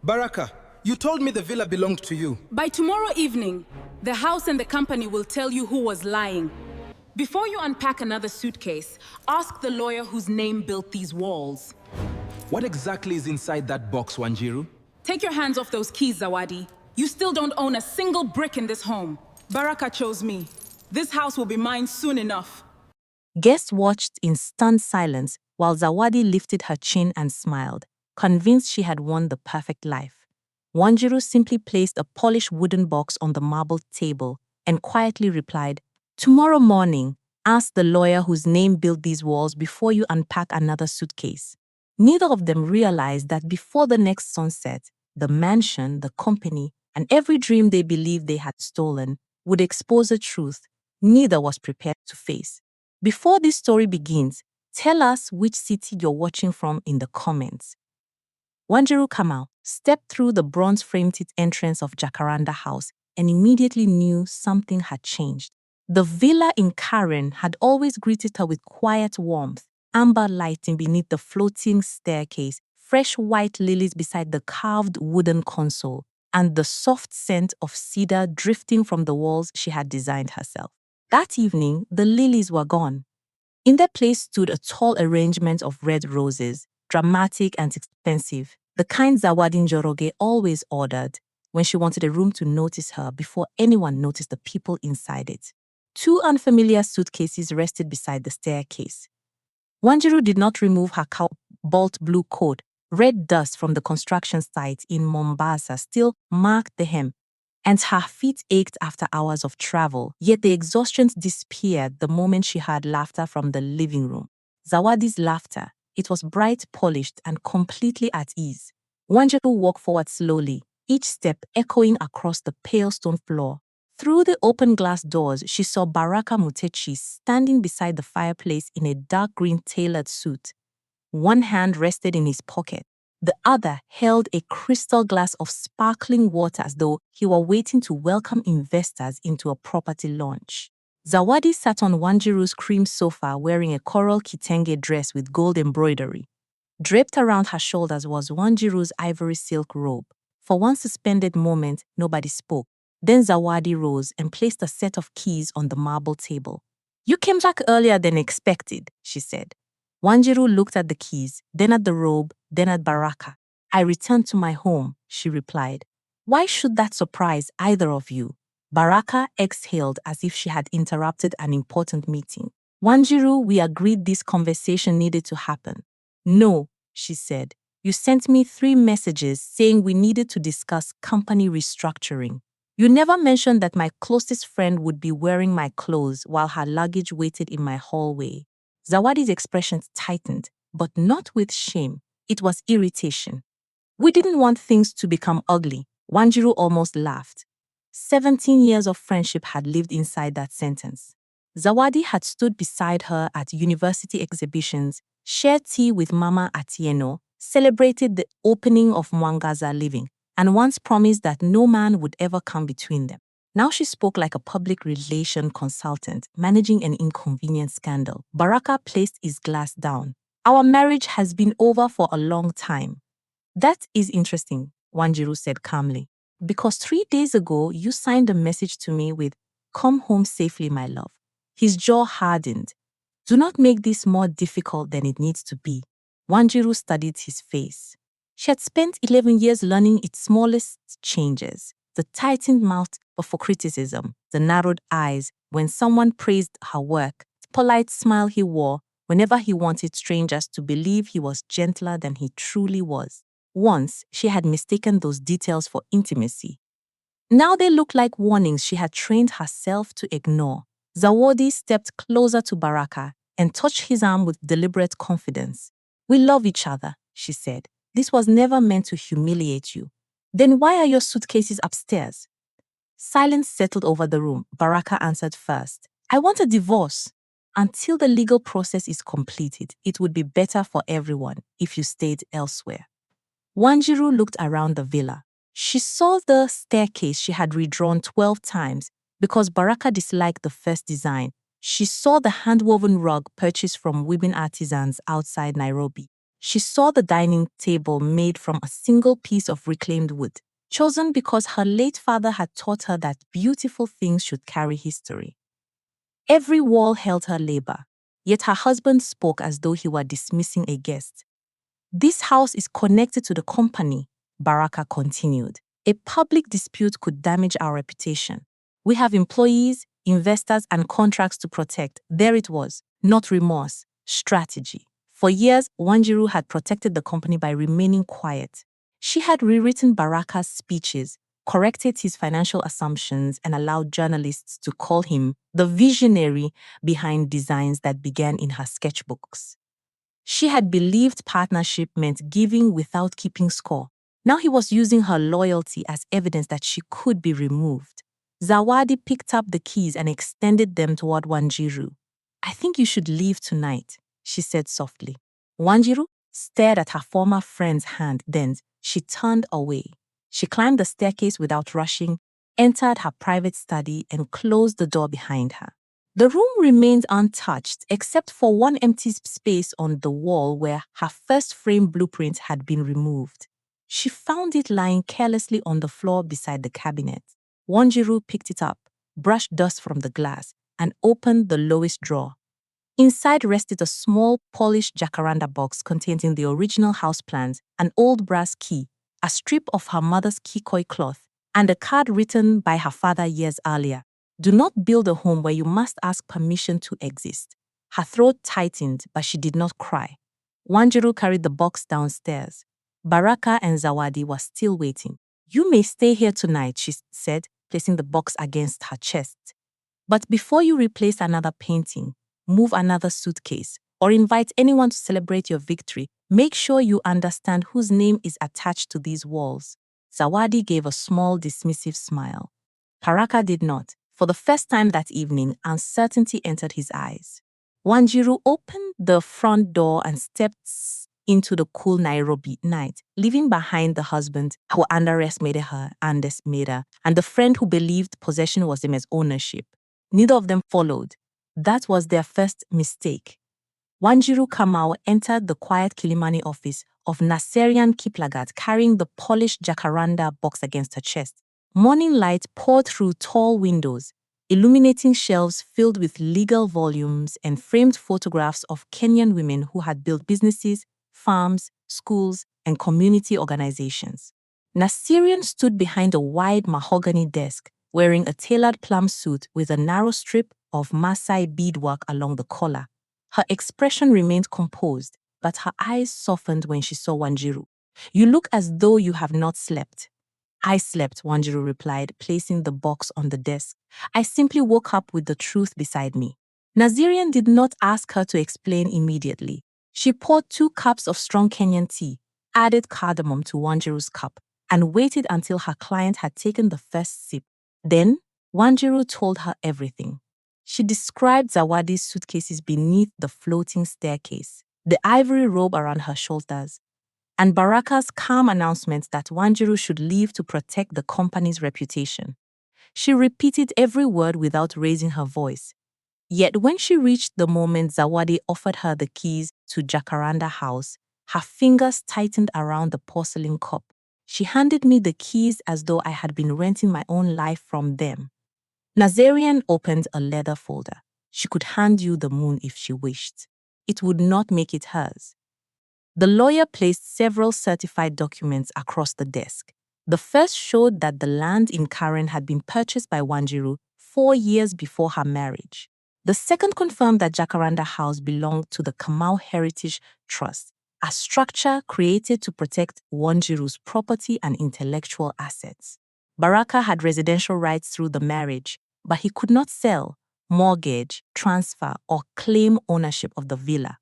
Baraka, you told me the villa belonged to you. By tomorrow evening, the house and the company will tell you who was lying. Before you unpack another suitcase, ask the lawyer whose name built these walls. What exactly is inside that box, Wanjiru? Take your hands off those keys, Zawadi. You still don't own a single brick in this home. Baraka chose me. This house will be mine soon enough. Guests watched in stunned silence while Zawadi lifted her chin and smiled, convinced she had won the perfect life. Wanjiru simply placed a polished wooden box on the marble table and quietly replied, "Tomorrow morning, ask the lawyer whose name built these walls before you unpack another suitcase." Neither of them realized that before the next sunset, the mansion, the company, and every dream they believed they had stolen would expose a truth neither was prepared to face. Before this story begins, tell us which city you're watching from in the comments. Wanjiru Kamal stepped through the bronze-framed entrance of Jacaranda House and immediately knew something had changed. The villa in Karen had always greeted her with quiet warmth, amber lighting beneath the floating staircase, fresh white lilies beside the carved wooden console, and the soft scent of cedar drifting from the walls she had designed herself. That evening, the lilies were gone. In their place stood a tall arrangement of red roses, dramatic and expensive, the kind Zawadi Njoroge always ordered when she wanted a room to notice her before anyone noticed the people inside it. Two unfamiliar suitcases rested beside the staircase. Wanjiru did not remove her cobalt blue coat. Red dust from the construction site in Mombasa still marked the hem, and her feet ached after hours of travel, yet the exhaustion disappeared the moment she heard laughter from the living room. Zawadi's laughter. It was bright, polished, and completely at ease. Wanjiru walked forward slowly, each step echoing across the pale stone floor. Through the open glass doors, she saw Baraka Mutechi standing beside the fireplace in a dark green tailored suit. One hand rested in his pocket. The other held a crystal glass of sparkling water as though he were waiting to welcome investors into a property launch. Zawadi sat on Wanjiru's cream sofa wearing a coral kitenge dress with gold embroidery. Draped around her shoulders was Wanjiru's ivory silk robe. For one suspended moment, nobody spoke. Then Zawadi rose and placed a set of keys on the marble table. "You came back earlier than expected," she said. Wanjiru looked at the keys, then at the robe, then at Baraka. "I returned to my home," she replied. "Why should that surprise either of you?" Baraka exhaled as if she had interrupted an important meeting. "Wanjiru, we agreed this conversation needed to happen." "No," she said. "You sent me 3 messages saying we needed to discuss company restructuring. You never mentioned that my closest friend would be wearing my clothes while her luggage waited in my hallway." Zawadi's expressions tightened, but not with shame. It was irritation. "We didn't want things to become ugly." Wanjiru almost laughed. 17 years of friendship had lived inside that sentence. Zawadi had stood beside her at university exhibitions, shared tea with Mama Atieno, celebrated the opening of Mwangaza Living, and once promised that no man would ever come between them. Now she spoke like a public relation consultant, managing an inconvenient scandal. Baraka placed his glass down. "Our marriage has been over for a long time." "That is interesting," Wanjiru said calmly. "Because 3 days ago, you signed a message to me with, 'Come home safely, my love.'" His jaw hardened. "Do not make this more difficult than it needs to be." Wanjiru studied his face. She had spent 11 years learning its smallest changes. The tightened mouth for criticism, the narrowed eyes when someone praised her work, the polite smile he wore whenever he wanted strangers to believe he was gentler than he truly was. Once, she had mistaken those details for intimacy. Now they looked like warnings she had trained herself to ignore. Zawadi stepped closer to Baraka and touched his arm with deliberate confidence. "We love each other," she said. "This was never meant to humiliate you." "Then why are your suitcases upstairs?" Silence settled over the room. Baraka answered first. "I want a divorce. Until the legal process is completed, it would be better for everyone if you stayed elsewhere." Wanjiru looked around the villa. She saw the staircase she had redrawn 12 times because Baraka disliked the first design. She saw the hand-woven rug purchased from women artisans outside Nairobi. She saw the dining table made from a single piece of reclaimed wood, chosen because her late father had taught her that beautiful things should carry history. Every wall held her labor, yet her husband spoke as though he were dismissing a guest. This house is connected to the company, Baraka continued. A public dispute could damage our reputation. We have employees, investors, and contracts to protect. There it was, not remorse, strategy. For years, Wanjiru had protected the company by remaining quiet. She had rewritten Baraka's speeches, corrected his financial assumptions, and allowed journalists to call him the visionary behind designs that began in her sketchbooks. She had believed partnership meant giving without keeping score. Now he was using her loyalty as evidence that she could be removed. Zawadi picked up the keys and extended them toward Wanjiru. "I think you should leave tonight," she said softly. Wanjiru stared at her former friend's hand, then she turned away. She climbed the staircase without rushing, entered her private study, and closed the door behind her. The room remained untouched except for one empty space on the wall where her first frame blueprint had been removed. She found it lying carelessly on the floor beside the cabinet. Wanjiru picked it up, brushed dust from the glass, and opened the lowest drawer. Inside rested a small, polished jacaranda box containing the original house plans, an old brass key, a strip of her mother's kikoi cloth, and a card written by her father years earlier. "Do not build a home where you must ask permission to exist." Her throat tightened, but she did not cry. Wanjiru carried the box downstairs. Baraka and Zawadi were still waiting. "You may stay here tonight," she said, placing the box against her chest. "But before you replace another painting, move another suitcase, or invite anyone to celebrate your victory, make sure you understand whose name is attached to these walls." Zawadi gave a small, dismissive smile. Baraka did not. For the first time that evening, uncertainty entered his eyes. Wanjiru opened the front door and stepped into the cool Nairobi night, leaving behind the husband who underestimated her, and the friend who believed possession was the same as ownership. Neither of them followed. That was their first mistake. Wanjiru Kamau entered the quiet Kilimani office of Naserian Kiplagat carrying the polished jacaranda box against her chest. Morning light poured through tall windows, illuminating shelves filled with legal volumes and framed photographs of Kenyan women who had built businesses, farms, schools, and community organizations. Naserian stood behind a wide mahogany desk, wearing a tailored plum suit with a narrow strip of Maasai beadwork along the collar. Her expression remained composed, but her eyes softened when she saw Wanjiru. "You look as though you have not slept." "I slept," Wanjiru replied, placing the box on the desk. "I simply woke up with the truth beside me." Nazirian did not ask her to explain immediately. She poured 2 cups of strong Kenyan tea, added cardamom to Wanjiru's cup, and waited until her client had taken the first sip. Then, Wanjiru told her everything. She described Zawadi's suitcases beneath the floating staircase, the ivory robe around her shoulders, and Baraka's calm announcement that Wanjiru should leave to protect the company's reputation. She repeated every word without raising her voice. Yet when she reached the moment Zawadi offered her the keys to Jacaranda House, her fingers tightened around the porcelain cup. "She handed me the keys as though I had been renting my own life from them." Nazarian opened a leather folder. "She could hand you the moon if she wished. It would not make it hers." The lawyer placed several certified documents across the desk. The first showed that the land in Karen had been purchased by Wanjiru 4 years before her marriage. The second confirmed that Jacaranda House belonged to the Kamau Heritage Trust, a structure created to protect Wanjiru's property and intellectual assets. Baraka had residential rights through the marriage, but he could not sell, mortgage, transfer, or claim ownership of the villa.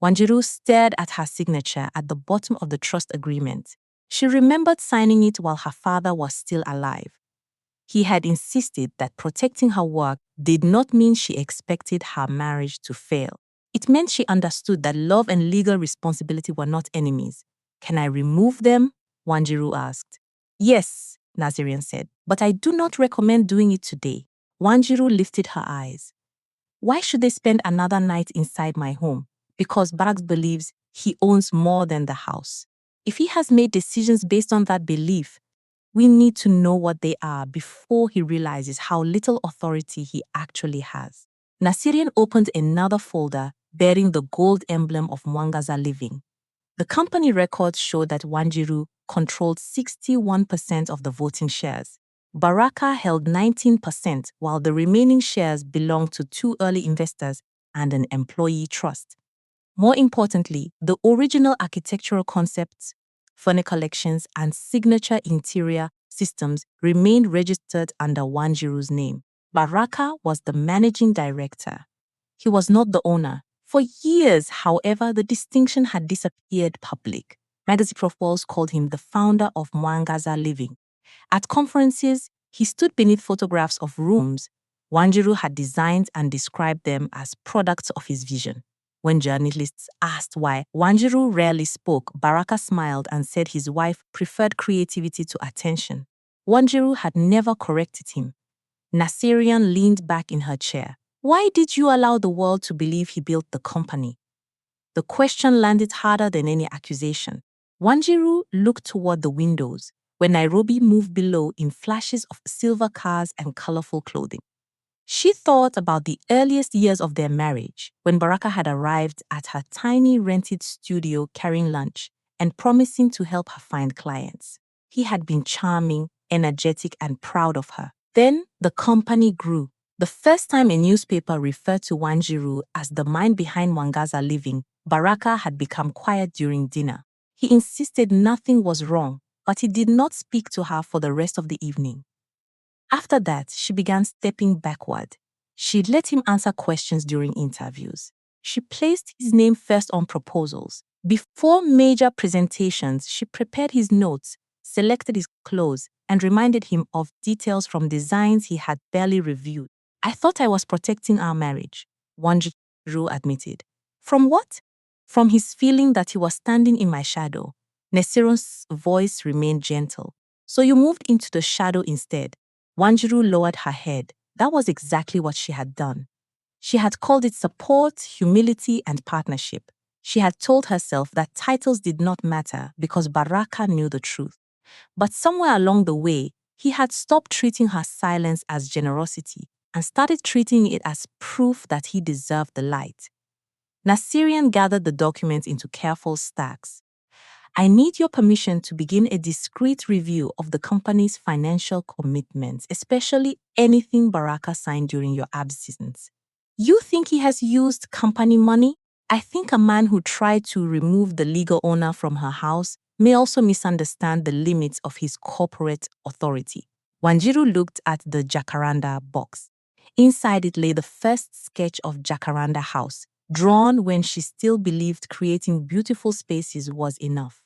Wanjiru stared at her signature at the bottom of the trust agreement. She remembered signing it while her father was still alive. He had insisted that protecting her work did not mean she expected her marriage to fail. It meant she understood that love and legal responsibility were not enemies. "Can I remove them?" Wanjiru asked. "Yes," Nazirian said, "but I do not recommend doing it today." Wanjiru lifted her eyes. "Why should they spend another night inside my home?" "Because Bags believes he owns more than the house. If he has made decisions based on that belief, we need to know what they are before he realizes how little authority he actually has. Nasirian opened another folder bearing the gold emblem of Mwangaza Living. The company records show that Wanjiru controlled 61% of the voting shares. Baraka held 19%, while the remaining shares belonged to two early investors and an employee trust. More importantly, the original architectural concepts, furniture collections, and signature interior systems remained registered under Wanjiru's name. Baraka was the managing director. He was not the owner. For years, however, the distinction had disappeared public. Magazine profiles called him the founder of Mwangaza Living. At conferences, he stood beneath photographs of rooms Wanjiru had designed and described them as products of his vision. When journalists asked why Wanjiru rarely spoke, Baraka smiled and said his wife preferred creativity to attention. Wanjiru had never corrected him. Nasirian leaned back in her chair. Why did you allow the world to believe he built the company? The question landed harder than any accusation. Wanjiru looked toward the windows, where Nairobi moved below in flashes of silver cars and colorful clothing. She thought about the earliest years of their marriage, when Baraka had arrived at her tiny rented studio carrying lunch and promising to help her find clients. He had been charming, energetic, and proud of her. Then the company grew. The first time a newspaper referred to Wanjiru as the mind behind Mwangaza Living, Baraka had become quiet during dinner. He insisted nothing was wrong, but he did not speak to her for the rest of the evening. After that, she began stepping backward. She let him answer questions during interviews. She placed his name first on proposals. Before major presentations, she prepared his notes, selected his clothes, and reminded him of details from designs he had barely reviewed. I thought I was protecting our marriage, Wanjiru admitted. From what? From his feeling that he was standing in my shadow. Nesiron's voice remained gentle. So you moved into the shadow instead. Wanjiru lowered her head. That was exactly what she had done. She had called it support, humility, and partnership. She had told herself that titles did not matter because Baraka knew the truth. But somewhere along the way, he had stopped treating her silence as generosity and started treating it as proof that he deserved the light. Nasirian gathered the documents into careful stacks. I need your permission to begin a discreet review of the company's financial commitments, especially anything Baraka signed during your absence. You think he has used company money? I think a man who tried to remove the legal owner from her house may also misunderstand the limits of his corporate authority. Wanjiru looked at the Jacaranda box. Inside it lay the first sketch of Jacaranda House, drawn when she still believed creating beautiful spaces was enough.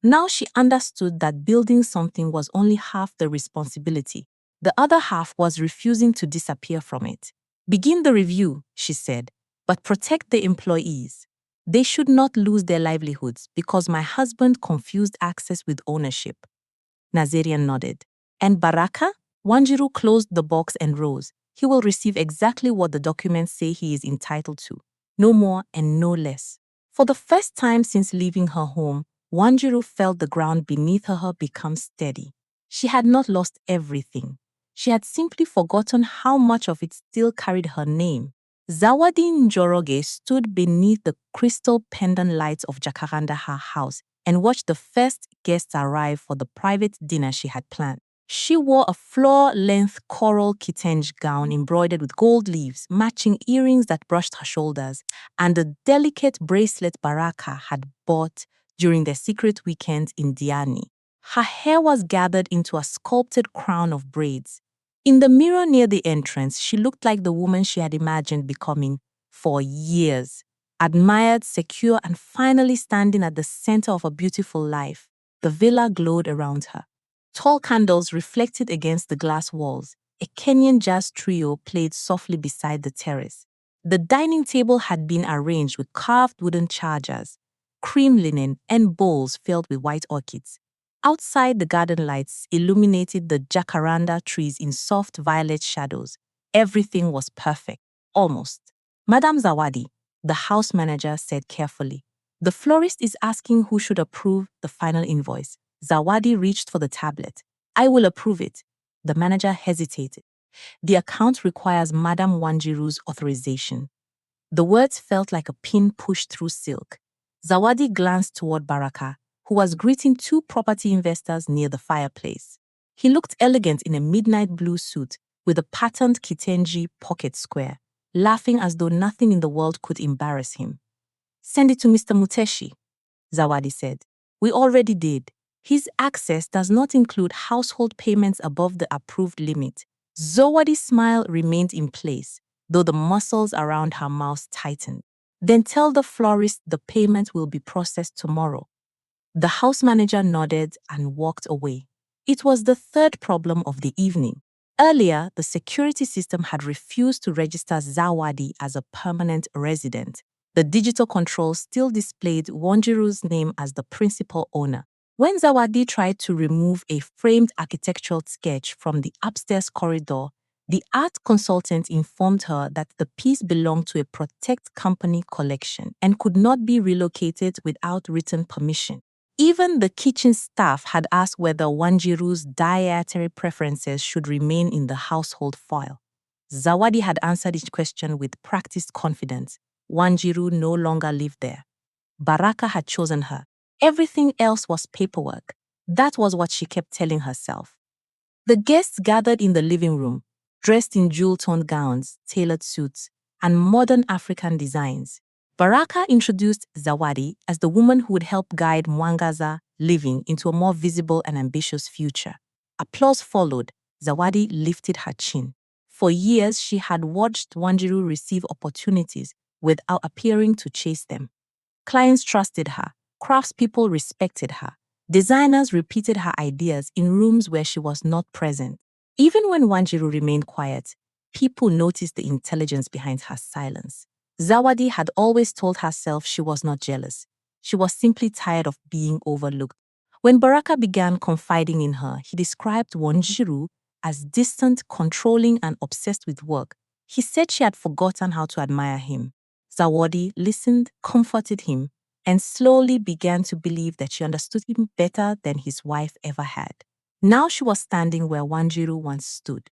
Now she understood that building something was only half the responsibility. The other half was refusing to disappear from it. Begin the review, she said, but protect the employees. They should not lose their livelihoods because my husband confused access with ownership. Nazarian nodded. And Baraka? Wanjiru closed the box and rose. He will receive exactly what the documents say he is entitled to. No more and no less. For the first time since leaving her home, Wanjiru felt the ground beneath her become steady. She had not lost everything. She had simply forgotten how much of it still carried her name. Zawadi Njoroge stood beneath the crystal pendant lights of Jacaranda her house and watched the first guests arrive for the private dinner she had planned. She wore a floor-length coral kitenge gown embroidered with gold leaves, matching earrings that brushed her shoulders, and a delicate bracelet Baraka had bought during their secret weekend in Diani. Her hair was gathered into a sculpted crown of braids. In the mirror near the entrance, she looked like the woman she had imagined becoming for years. Admired, secure, and finally standing at the center of a beautiful life. The villa glowed around her. Tall candles reflected against the glass walls. A Kenyan jazz trio played softly beside the terrace. The dining table had been arranged with carved wooden chargers, cream linen, and bowls filled with white orchids. Outside, the garden lights illuminated the jacaranda trees in soft violet shadows. Everything was perfect, almost. Madame Zawadi, the house manager said carefully, The florist is asking who should approve the final invoice. Zawadi reached for the tablet. I will approve it. The manager hesitated. The account requires Madam Wanjiru's authorization. The words felt like a pin pushed through silk. Zawadi glanced toward Baraka, who was greeting two property investors near the fireplace. He looked elegant in a midnight blue suit with a patterned Kitenji pocket square, laughing as though nothing in the world could embarrass him. Send it to Mr. Muteshi, Zawadi said. We already did. His access does not include household payments above the approved limit. Zawadi's smile remained in place, though the muscles around her mouth tightened. Then tell the florist the payment will be processed tomorrow. The house manager nodded and walked away. It was the third problem of the evening. Earlier, the security system had refused to register Zawadi as a permanent resident. The digital control still displayed Wanjiru's name as the principal owner. When Zawadi tried to remove a framed architectural sketch from the upstairs corridor, the art consultant informed her that the piece belonged to a Protect Company collection and could not be relocated without written permission. Even the kitchen staff had asked whether Wanjiru's dietary preferences should remain in the household file. Zawadi had answered each question with practiced confidence. Wanjiru no longer lived there. Baraka had chosen her. Everything else was paperwork. That was what she kept telling herself. The guests gathered in the living room, dressed in jewel-toned gowns, tailored suits, and modern African designs. Baraka introduced Zawadi as the woman who would help guide Mwangaza living into a more visible and ambitious future. Applause followed. Zawadi lifted her chin. For years, she had watched Wanjiru receive opportunities without appearing to chase them. Clients trusted her. Craftspeople respected her. Designers repeated her ideas in rooms where she was not present. Even when Wanjiru remained quiet, people noticed the intelligence behind her silence. Zawadi had always told herself she was not jealous. She was simply tired of being overlooked. When Baraka began confiding in her, he described Wanjiru as distant, controlling, and obsessed with work. He said she had forgotten how to admire him. Zawadi listened, comforted him, and slowly began to believe that she understood him better than his wife ever had. Now she was standing where Wanjiru once stood.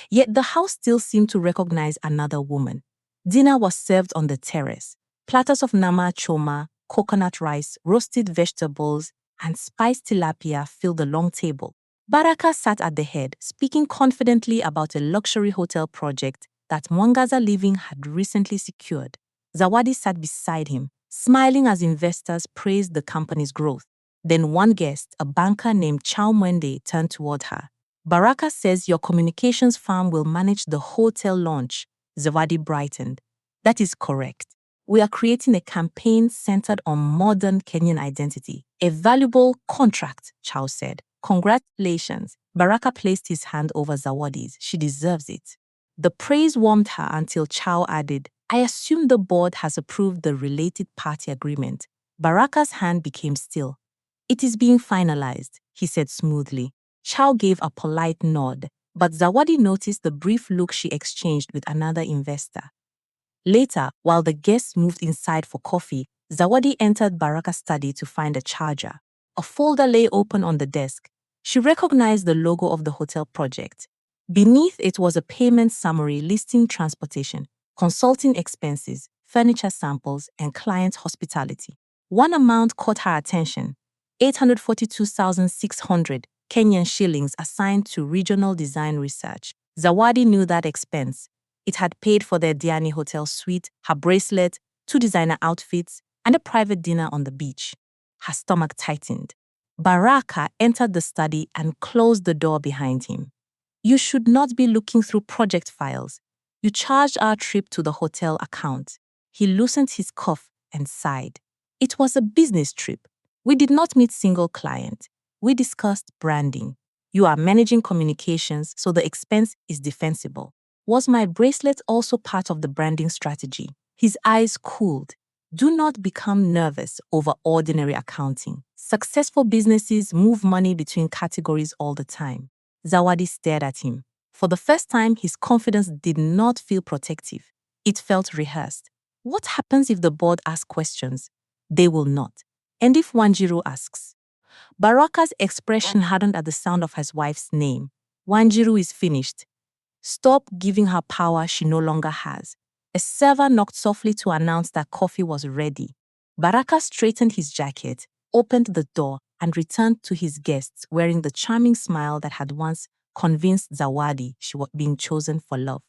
Yet the house still seemed to recognize another woman. Dinner was served on the terrace. Platters of nama choma, coconut rice, roasted vegetables, and spiced tilapia filled the long table. Baraka sat at the head, speaking confidently about a luxury hotel project that Mwangaza Living had recently secured. Zawadi sat beside him, smiling as investors praised the company's growth. Then one guest, a banker named Chow Mwende, turned toward her. Baraka says your communications firm will manage the hotel launch. Zawadi brightened. That is correct. We are creating a campaign centered on modern Kenyan identity. A valuable contract, Chow said. Congratulations. Baraka placed his hand over Zawadi's. She deserves it. The praise warmed her until Chow added, I assume the board has approved the related party agreement. Baraka's hand became still. It is being finalized, he said smoothly. Chow gave a polite nod, but Zawadi noticed the brief look she exchanged with another investor. Later, while the guests moved inside for coffee, Zawadi entered Baraka's study to find a charger. A folder lay open on the desk. She recognized the logo of the hotel project. Beneath it was a payment summary listing transportation, consulting expenses, furniture samples, and client hospitality. One amount caught her attention: 842,600 Kenyan shillings assigned to regional design research. Zawadi knew that expense. It had paid for their Diani hotel suite, her bracelet, 2 designer outfits, and a private dinner on the beach. Her stomach tightened. Baraka entered the study and closed the door behind him. You should not be looking through project files. You charged our trip to the hotel account. He loosened his cuff and sighed. It was a business trip. We did not meet single client. We discussed branding. You are managing communications, so the expense is defensible. Was my bracelet also part of the branding strategy? His eyes cooled. Do not become nervous over ordinary accounting. Successful businesses move money between categories all the time. Zawadi stared at him. For the first time, his confidence did not feel protective. It felt rehearsed. What happens if the board asks questions? They will not. And if Wanjiru asks? Baraka's expression hardened at the sound of his wife's name. Wanjiru is finished. Stop giving her power she no longer has. A server knocked softly to announce that coffee was ready. Baraka straightened his jacket, opened the door, and returned to his guests wearing the charming smile that had once convinced Zawadi she was being chosen for love.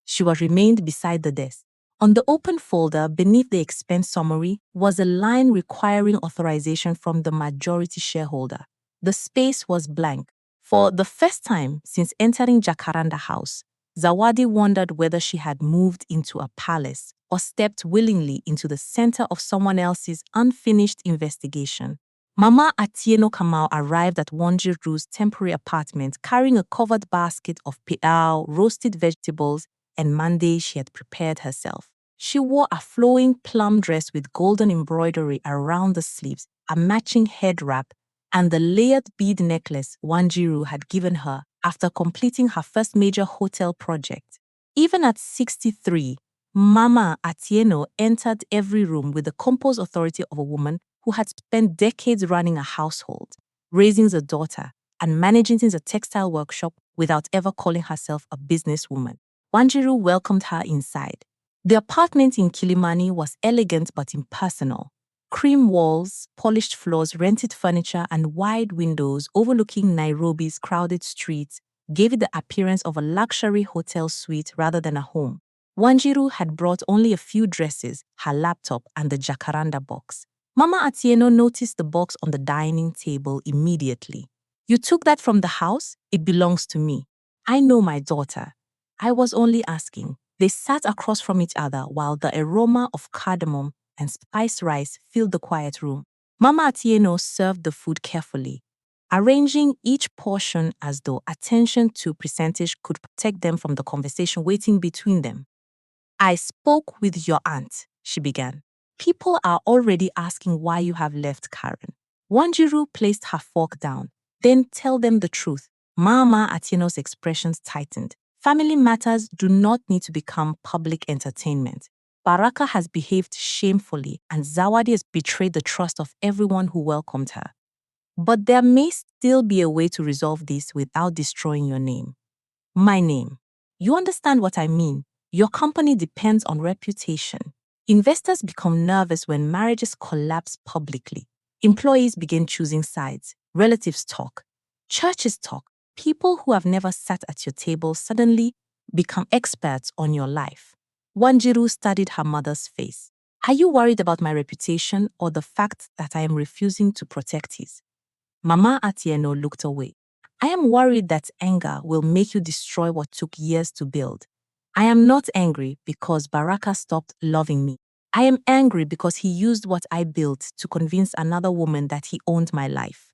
She was remained beside the desk. On the open folder beneath the expense summary was a line requiring authorization from the majority shareholder. The space was blank. For the first time since entering Jacaranda House, Zawadi wondered whether she had moved into a palace or stepped willingly into the center of someone else's unfinished investigation. Mama Atieno Kamau arrived at Wanjiru's temporary apartment carrying a covered basket of pilau, roasted vegetables, and Monday she had prepared herself. She wore a flowing plum dress with golden embroidery around the sleeves, a matching head wrap, and the layered bead necklace Wanjiru had given her after completing her first major hotel project. Even at 63, Mama Atieno entered every room with the composed authority of a woman who had spent decades running a household, raising a daughter, and managing a textile workshop without ever calling herself a businesswoman. Wanjiru welcomed her inside. The apartment in Kilimani was elegant but impersonal. Cream walls, polished floors, rented furniture, and wide windows overlooking Nairobi's crowded streets gave it the appearance of a luxury hotel suite rather than a home. Wanjiru had brought only a few dresses, her laptop, and the jacaranda box. Mama Atieno noticed the box on the dining table immediately. "You took that from the house? It belongs to me. I know my daughter. I was only asking." They sat across from each other while the aroma of cardamom and spice rice filled the quiet room. Mama Atieno served the food carefully, arranging each portion as though attention to percentage could protect them from the conversation waiting between them. "I spoke with your aunt," she began. "People are already asking why you have left Karen." Wanjiru placed her fork down. "Then tell them the truth." Mama Atieno's expressions tightened. Family matters do not need to become public entertainment. Baraka has behaved shamefully and Zawadi has betrayed the trust of everyone who welcomed her. But there may still be a way to resolve this without destroying your name. My name. You understand what I mean? Your company depends on reputation. Investors become nervous when marriages collapse publicly. Employees begin choosing sides. Relatives talk. Churches talk. People who have never sat at your table suddenly become experts on your life. Wanjiru studied her mother's face. "Are you worried about my reputation or the fact that I am refusing to protect his?" Mama Atieno looked away. "I am worried that anger will make you destroy what took years to build. I am not angry because Baraka stopped loving me. I am angry because he used what I built to convince another woman that he owned my life."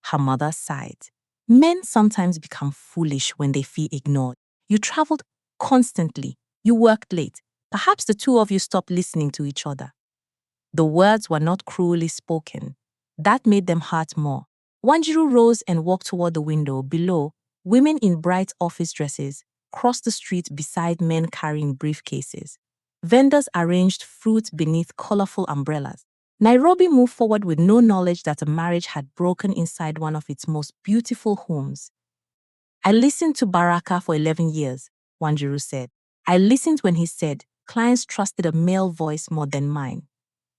Her mother sighed. "Men sometimes become foolish when they feel ignored. You traveled constantly. You worked late. Perhaps the two of you stopped listening to each other." The words were not cruelly spoken. That made them hurt more. Wanjiru rose and walked toward the window. Below, women in bright office dresses crossed the street beside men carrying briefcases. Vendors arranged fruit beneath colorful umbrellas. Nairobi moved forward with no knowledge that a marriage had broken inside one of its most beautiful homes. "I listened to Baraka for 11 years, Wanjiru said. "I listened when he said clients trusted a male voice more than mine.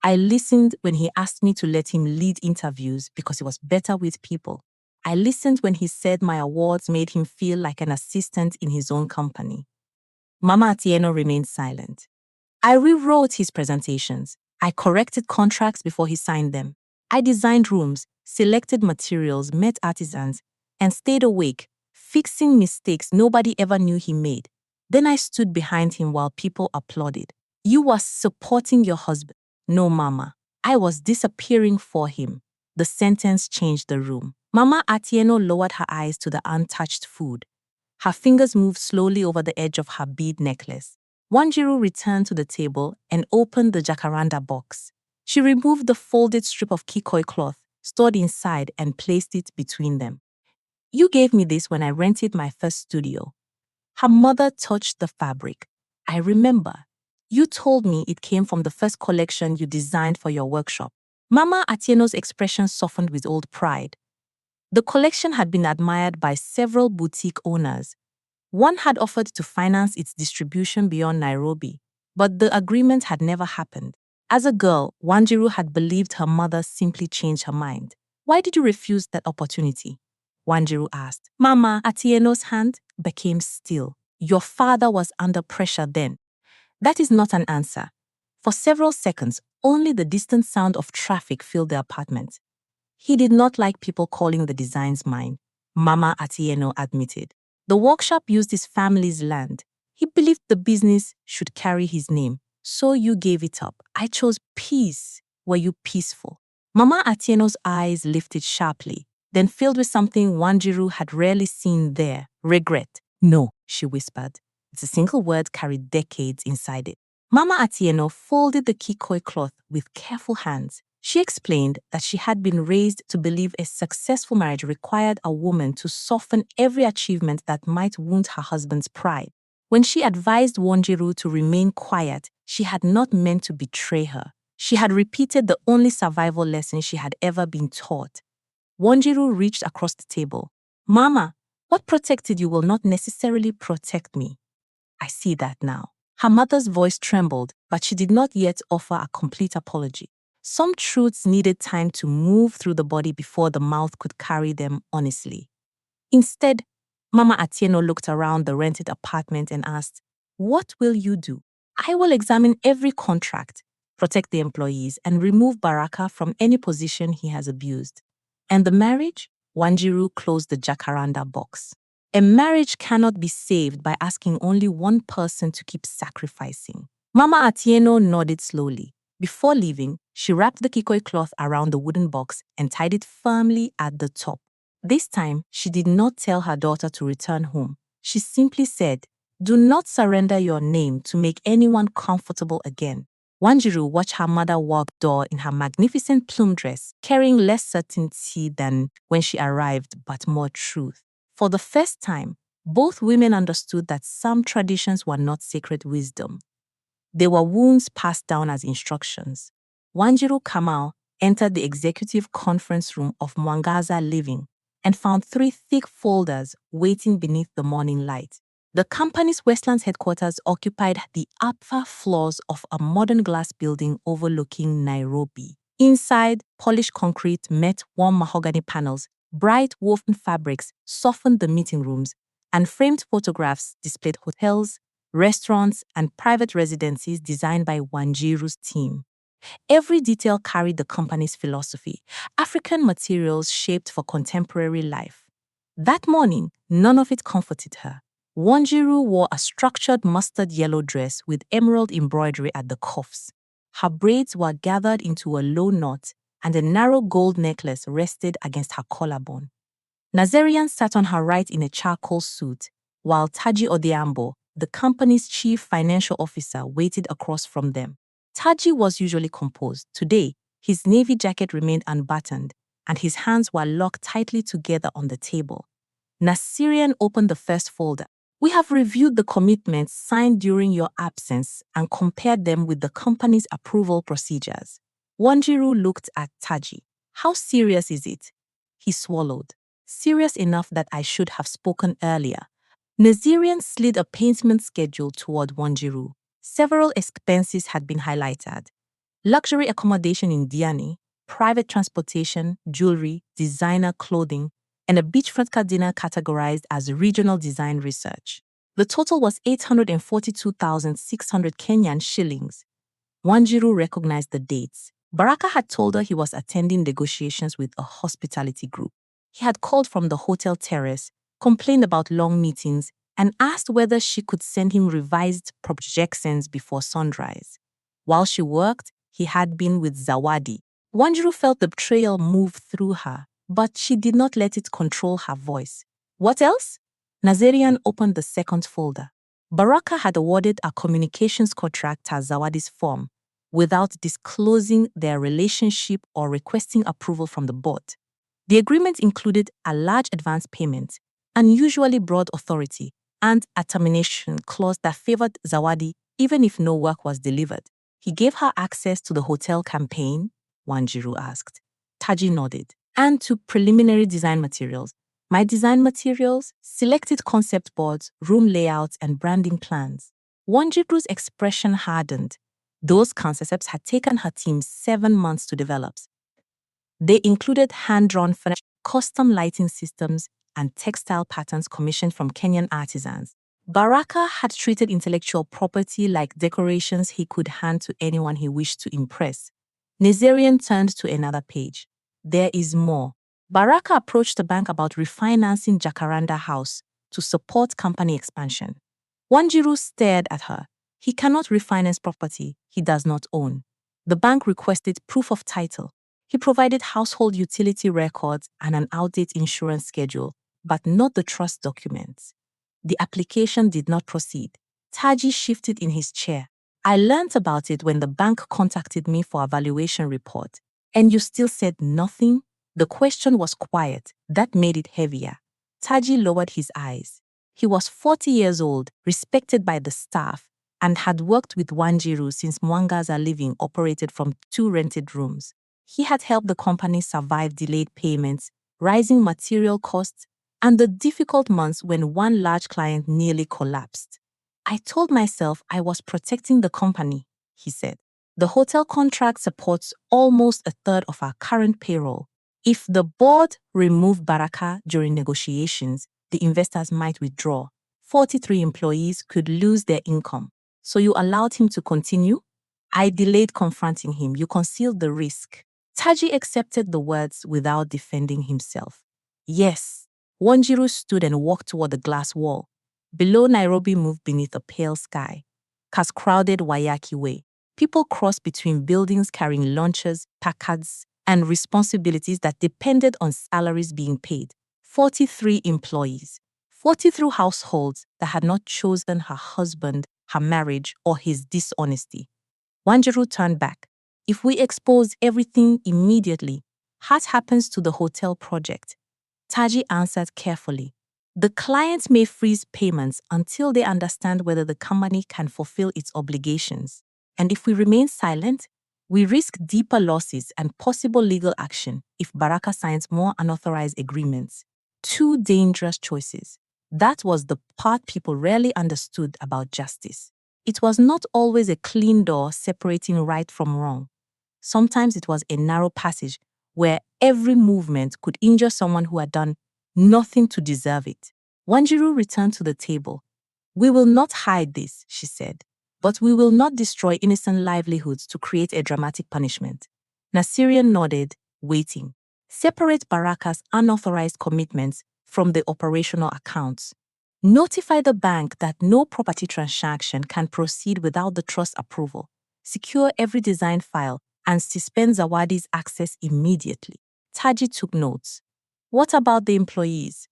I listened when he asked me to let him lead interviews because he was better with people. I listened when he said my awards made him feel like an assistant in his own company." Mama Atieno remained silent. "I rewrote his presentations. I corrected contracts before he signed them. I designed rooms, selected materials, met artisans, and stayed awake, fixing mistakes nobody ever knew he made. Then I stood behind him while people applauded. You were supporting your husband." "No, Mama. I was disappearing for him." The sentence changed the room. Mama Atieno lowered her eyes to the untouched food. Her fingers moved slowly over the edge of her bead necklace. Wanjiru returned to the table and opened the jacaranda box. She removed the folded strip of kikoi cloth stored inside and placed it between them. "You gave me this when I rented my first studio." Her mother touched the fabric. "I remember. You told me it came from the first collection you designed for your workshop. Mama Atieno's expression softened with old pride. The collection had been admired by several boutique owners. One had offered to finance its distribution beyond Nairobi, but the agreement had never happened. As a girl, Wanjiru had believed her mother simply changed her mind. Why did you refuse that opportunity? Wanjiru asked. Mama Atieno's hand became still. Your father was under pressure then. That is not an answer. For several seconds, only the distant sound of traffic filled the apartment. He did not like people calling the designs mine, Mama Atieno admitted. The workshop used his family's land. He believed the business should carry his name. So you gave it up. I chose peace. Were you peaceful? Mama Atieno's eyes lifted sharply, then filled with something Wanjiru had rarely seen there, regret. No, she whispered. It's a single word carried decades inside it. Mama Atieno folded the kikoi cloth with careful hands. She explained that she had been raised to believe a successful marriage required a woman to soften every achievement that might wound her husband's pride. When she advised Wanjiru to remain quiet, she had not meant to betray her. She had repeated the only survival lesson she had ever been taught. Wanjiru reached across the table. Mama, what protected you will not necessarily protect me. I see that now. Her mother's voice trembled, but she did not yet offer a complete apology. Some truths needed time to move through the body before the mouth could carry them honestly. Instead, Mama Atieno looked around the rented apartment and asked, What will you do? I will examine every contract, protect the employees, and remove Baraka from any position he has abused. And the marriage? Wanjiru closed the jacaranda box. A marriage cannot be saved by asking only one person to keep sacrificing. Mama Atieno nodded slowly. Before leaving, she wrapped the kikoi cloth around the wooden box and tied it firmly at the top. This time, she did not tell her daughter to return home. She simply said, Do not surrender your name to make anyone comfortable again. Wanjiru watched her mother walk door in her magnificent plume dress, carrying less certainty than when she arrived, but more truth. For the first time, both women understood that some traditions were not sacred wisdom. They were wounds passed down as instructions. Wanjiru Kamal entered the executive conference room of Mwangaza Living and found 3 thick folders waiting beneath the morning light. The company's Westlands headquarters occupied the upper floors of a modern glass building overlooking Nairobi. Inside, polished concrete met warm mahogany panels, bright woven fabrics softened the meeting rooms, and framed photographs displayed hotels, restaurants, and private residencies designed by Wanjiru's team. Every detail carried the company's philosophy, African materials shaped for contemporary life. That morning, none of it comforted her. Wanjiru wore a structured mustard yellow dress with emerald embroidery at the cuffs. Her braids were gathered into a low knot, and a narrow gold necklace rested against her collarbone. Nazarian sat on her right in a charcoal suit, while Taji Odiambo, the company's chief financial officer, waited across from them. Taji was usually composed. Today, his navy jacket remained unbuttoned, and his hands were locked tightly together on the table. Nasirian opened the first folder. We have reviewed the commitments signed during your absence and compared them with the company's approval procedures. Wanjiru looked at Taji. How serious is it? He swallowed. Serious enough that I should have spoken earlier. Nazirian slid a payment schedule toward Wanjiru. Several expenses had been highlighted. Luxury accommodation in Diani, private transportation, jewelry, designer clothing, and a beachfront car dinner categorized as regional design research. The total was 842,600 Kenyan shillings. Wanjiru recognized the dates. Baraka had told her he was attending negotiations with a hospitality group. He had called from the hotel terrace, complained about long meetings, and asked whether she could send him revised projections before sunrise. While she worked, he had been with Zawadi. Wanjiru felt the betrayal move through her, but she did not let it control her voice. What else? Nazarian opened the second folder. Baraka had awarded a communications contract as Zawadi's firm without disclosing their relationship or requesting approval from the board. The agreement included a large advance payment, unusually broad authority, and a termination clause that favored Zawadi even if no work was delivered. He gave her access to the hotel campaign, Wanjiru asked. Taji nodded. And to preliminary design materials. My design materials, selected concept boards, room layouts, and branding plans. Wanjiru's expression hardened. Those concepts had taken her team 7 months to develop. They included hand-drawn furniture, custom lighting systems, and textile patterns commissioned from Kenyan artisans. Baraka had treated intellectual property like decorations he could hand to anyone he wished to impress. Nazarian turned to another page. There is more. Baraka approached the bank about refinancing Jacaranda House to support company expansion. Wanjiru stared at her. He cannot refinance property he does not own. The bank requested proof of title. He provided household utility records and an outdate insurance schedule, but not the trust documents. The application did not proceed. Taji shifted in his chair. I learnt about it when the bank contacted me for a valuation report. And you still said nothing? The question was quiet. That made it heavier. Taji lowered his eyes. He was 40 years old, respected by the staff, and had worked with Wanjiru since Mwangaza Living operated from 2 rented rooms. He had helped the company survive delayed payments, rising material costs, and the difficult months when one large client nearly collapsed. I told myself I was protecting the company, he said. The hotel contract supports almost a third of our current payroll. If the board removed Baraka during negotiations, the investors might withdraw. 43 employees could lose their income. So you allowed him to continue? I delayed confronting him. You concealed the risk. Taji accepted the words without defending himself. Yes. Wanjiru stood and walked toward the glass wall. Below, Nairobi moved beneath a pale sky. Cars crowded Wayaki Way. People crossed between buildings carrying lunches, placards, and responsibilities that depended on salaries being paid. 43 employees. 43 households that had not chosen her husband, her marriage, or his dishonesty. Wanjiru turned back. If we expose everything immediately, what happens to the hotel project? Taji answered carefully. The clients may freeze payments until they understand whether the company can fulfill its obligations. And if we remain silent, we risk deeper losses and possible legal action if Baraka signs more unauthorized agreements. 2 dangerous choices. That was the part people rarely understood about justice. It was not always a clean door separating right from wrong. Sometimes it was a narrow passage where every movement could injure someone who had done nothing to deserve it. Wanjiru returned to the table. We will not hide this, she said, but we will not destroy innocent livelihoods to create a dramatic punishment. Nazarian nodded, waiting. Separate Baraka's unauthorized commitments from the operational accounts. Notify the bank that no property transaction can proceed without the trust approval. Secure every design file and suspend Zawadi's access immediately. Taji took notes. What about the employees?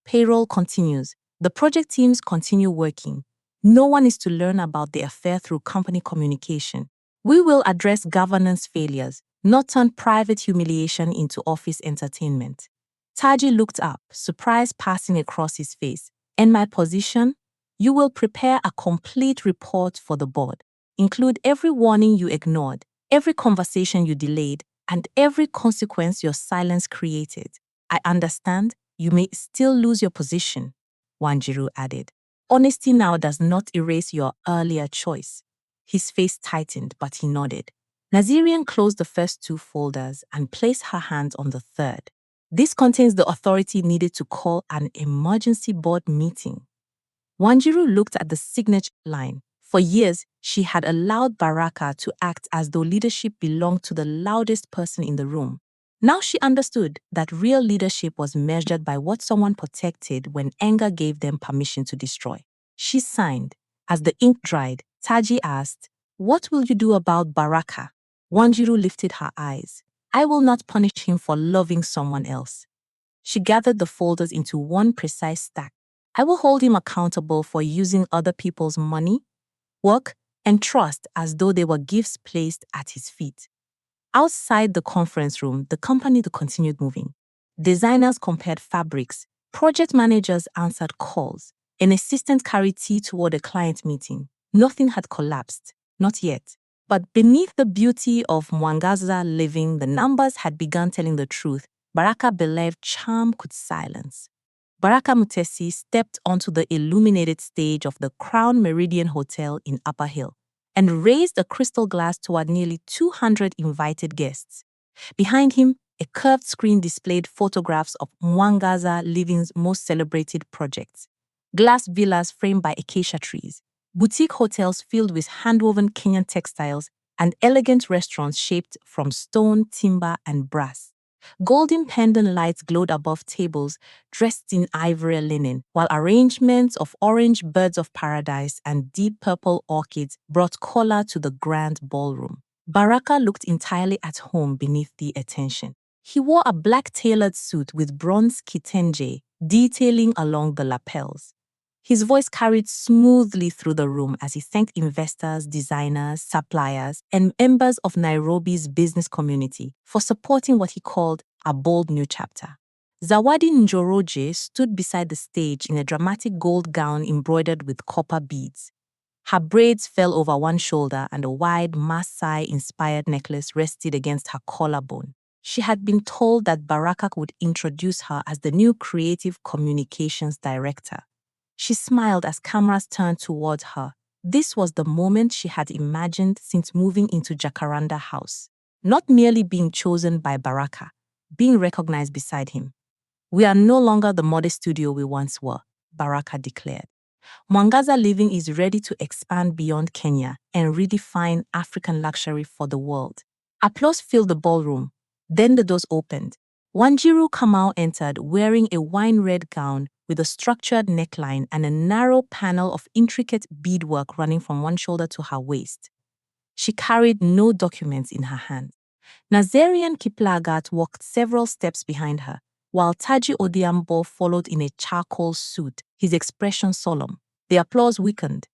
Payroll continues. The project teams continue working. No one is to learn about the affair through company communication. We will address governance failures, not turn private humiliation into office entertainment. Taji looked up, surprise passing across his face. In my position, you will prepare a complete report for the board. Include every warning you ignored, every conversation you delayed, and every consequence your silence created. I understand you may still lose your position, Wanjiru added. Honesty now does not erase your earlier choice. His face tightened, but he nodded. Nazarian closed the first 2 folders and placed her hands on the third. This contains the authority needed to call an emergency board meeting. Wanjiru looked at the signature line. For years, she had allowed Baraka to act as though leadership belonged to the loudest person in the room. Now she understood that real leadership was measured by what someone protected when anger gave them permission to destroy. She signed. As the ink dried, Taji asked, "What will you do about Baraka?" Wanjiru lifted her eyes. "I will not punish him for loving someone else." She gathered the folders into one precise stack. "I will hold him accountable for using other people's money, work, and trust as though they were gifts placed at his feet." Outside the conference room, the company continued moving. Designers compared fabrics, project managers answered calls, an assistant carried tea toward a client meeting. Nothing had collapsed, not yet. But beneath the beauty of Mwangaza living, the numbers had begun telling the truth. Baraka believed charm could silence. Baraka Mutesi stepped onto the illuminated stage of the Crown Meridian Hotel in Upper Hill and raised a crystal glass toward nearly 200 invited guests. Behind him, a curved screen displayed photographs of Mwangaza Living's most celebrated projects. Glass villas framed by acacia trees, boutique hotels filled with hand-woven Kenyan textiles, and elegant restaurants shaped from stone, timber, and brass. Golden pendant lights glowed above tables dressed in ivory linen, while arrangements of orange birds of paradise and deep purple orchids brought color to the grand ballroom. Baraka looked entirely at home beneath the attention. He wore a black tailored suit with bronze kitenje detailing along the lapels. His voice carried smoothly through the room as he thanked investors, designers, suppliers, and members of Nairobi's business community for supporting what he called a bold new chapter. Zawadi Njoroge stood beside the stage in a dramatic gold gown embroidered with copper beads. Her braids fell over one shoulder and a wide Maasai-inspired necklace rested against her collarbone. She had been told that Baraka would introduce her as the new creative communications director. She smiled as cameras turned toward her. This was the moment she had imagined since moving into Jacaranda House. Not merely being chosen by Baraka, being recognized beside him. "We are no longer the modest studio we once were," Baraka declared. Mwangaza Living is ready to expand beyond Kenya and redefine African luxury for the world. Applause filled the ballroom. Then the doors opened. Wanjiru Kamau entered wearing a wine-red gown with a structured neckline and a narrow panel of intricate beadwork running from one shoulder to her waist. She carried no documents in her hand. Nazarian Kiplagat walked several steps behind her, while Taji Odiambo followed in a charcoal suit, his expression solemn. The applause weakened.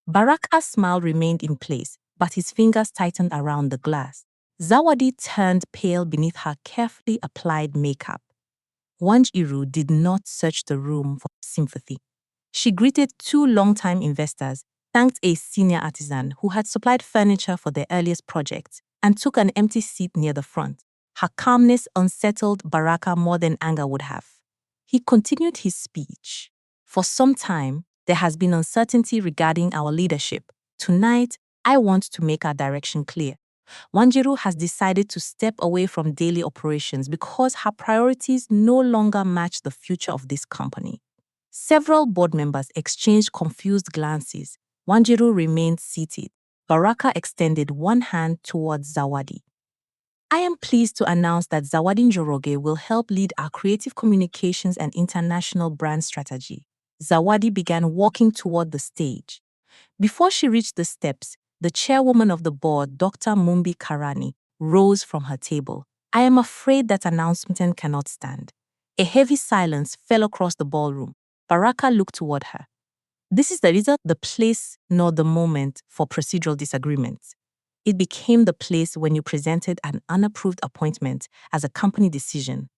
Baraka's smile remained in place, but his fingers tightened around the glass. Zawadi turned pale beneath her carefully applied makeup. Wanjiru did not search the room for sympathy. She greeted two longtime investors, thanked a senior artisan who had supplied furniture for their earliest projects, and took an empty seat near the front. Her calmness unsettled Baraka more than anger would have. He continued his speech. "For some time, there has been uncertainty regarding our leadership. Tonight, I want to make our direction clear. Wanjiru has decided to step away from daily operations because her priorities no longer match the future of this company." Several board members exchanged confused glances. Wanjiru remained seated. Baraka extended one hand towards Zawadi. "I am pleased to announce that Zawadi Njoroge will help lead our creative communications and international brand strategy." Zawadi began walking toward the stage. Before she reached the steps, the chairwoman of the board, Dr. Mumbi Karani, rose from her table. "I am afraid that announcement cannot stand." A heavy silence fell across the ballroom. Baraka looked toward her. "This is neither the place nor the moment for procedural disagreements. It became the place when you presented an unapproved appointment as a company decision."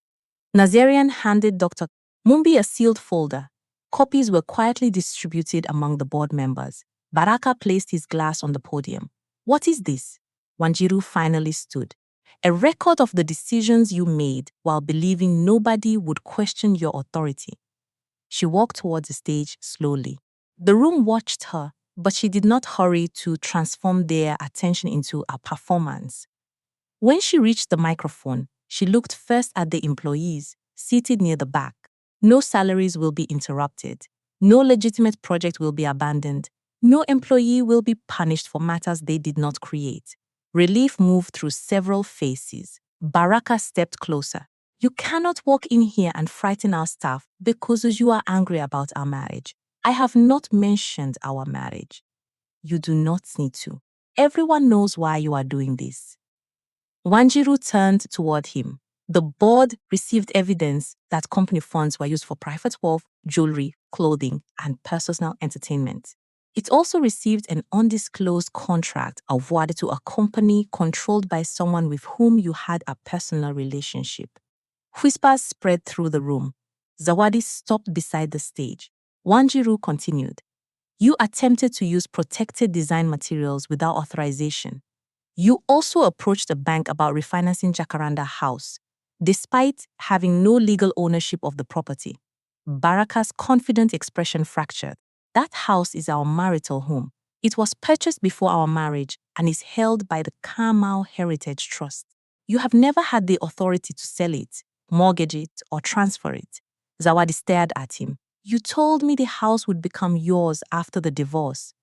Nazarian handed Dr. Mumbi a sealed folder. Copies were quietly distributed among the board members. Baraka placed his glass on the podium. "What is this?" Wanjiru finally stood. "A record of the decisions you made while believing nobody would question your authority." She walked towards the stage slowly. The room watched her, but she did not hurry to transform their attention into a performance. When she reached the microphone, she looked first at the employees seated near the back. No salaries will be interrupted. No legitimate project will be abandoned. No employee will be punished for matters they did not create. Relief moved through several faces. Baraka stepped closer. "You cannot walk in here and frighten our staff because you are angry about our marriage. I have not mentioned our marriage. You do not need to. Everyone knows why you are doing this." Wanjiru turned toward him. The board received evidence that company funds were used for private wealth, jewelry, clothing, and personal entertainment. It also received an undisclosed contract awarded to a company controlled by someone with whom you had a personal relationship. Whispers spread through the room. Zawadi stopped beside the stage. Wanjiru continued. You attempted to use protected design materials without authorization. You also approached the bank about refinancing Jacaranda House, despite having no legal ownership of the property. Baraka's confident expression fractured. That house is our marital home. It was purchased before our marriage and is held by the Kamau Heritage Trust. You have never had the authority to sell it, mortgage it, or transfer it. Zawadi stared at him. You told me the house would become yours after the divorce.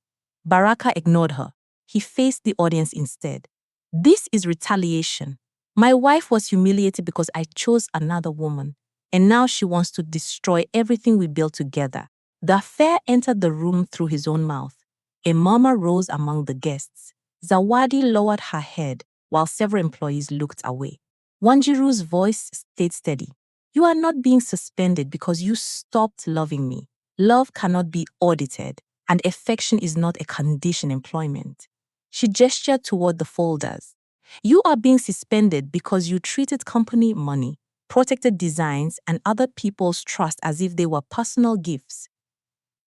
Baraka ignored her. He faced the audience instead. This is retaliation. My wife was humiliated because I chose another woman, and now she wants to destroy everything we built together. The affair entered the room through his own mouth. A murmur rose among the guests. Zawadi lowered her head while several employees looked away. Wanjiru's voice stayed steady. You are not being suspended because you stopped loving me. Love cannot be audited, and affection is not a condition employment. She gestured toward the folders. You are being suspended because you treated company money, protected designs, and other people's trust as if they were personal gifts.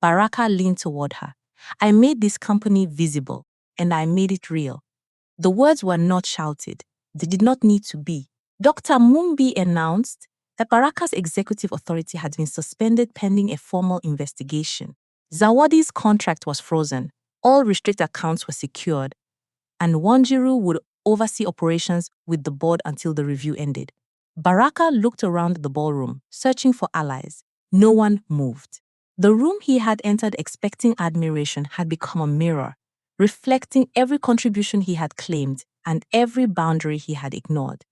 Baraka leaned toward her. I made this company visible, and I made it real. The words were not shouted. They did not need to be. Dr. Mumbi announced that Baraka's executive authority had been suspended pending a formal investigation. Zawadi's contract was frozen, all restricted accounts were secured, and Wanjiru would oversee operations with the board until the review ended. Baraka looked around the ballroom, searching for allies. No one moved. The room he had entered expecting admiration had become a mirror, reflecting every contribution he had claimed and every boundary he had ignored.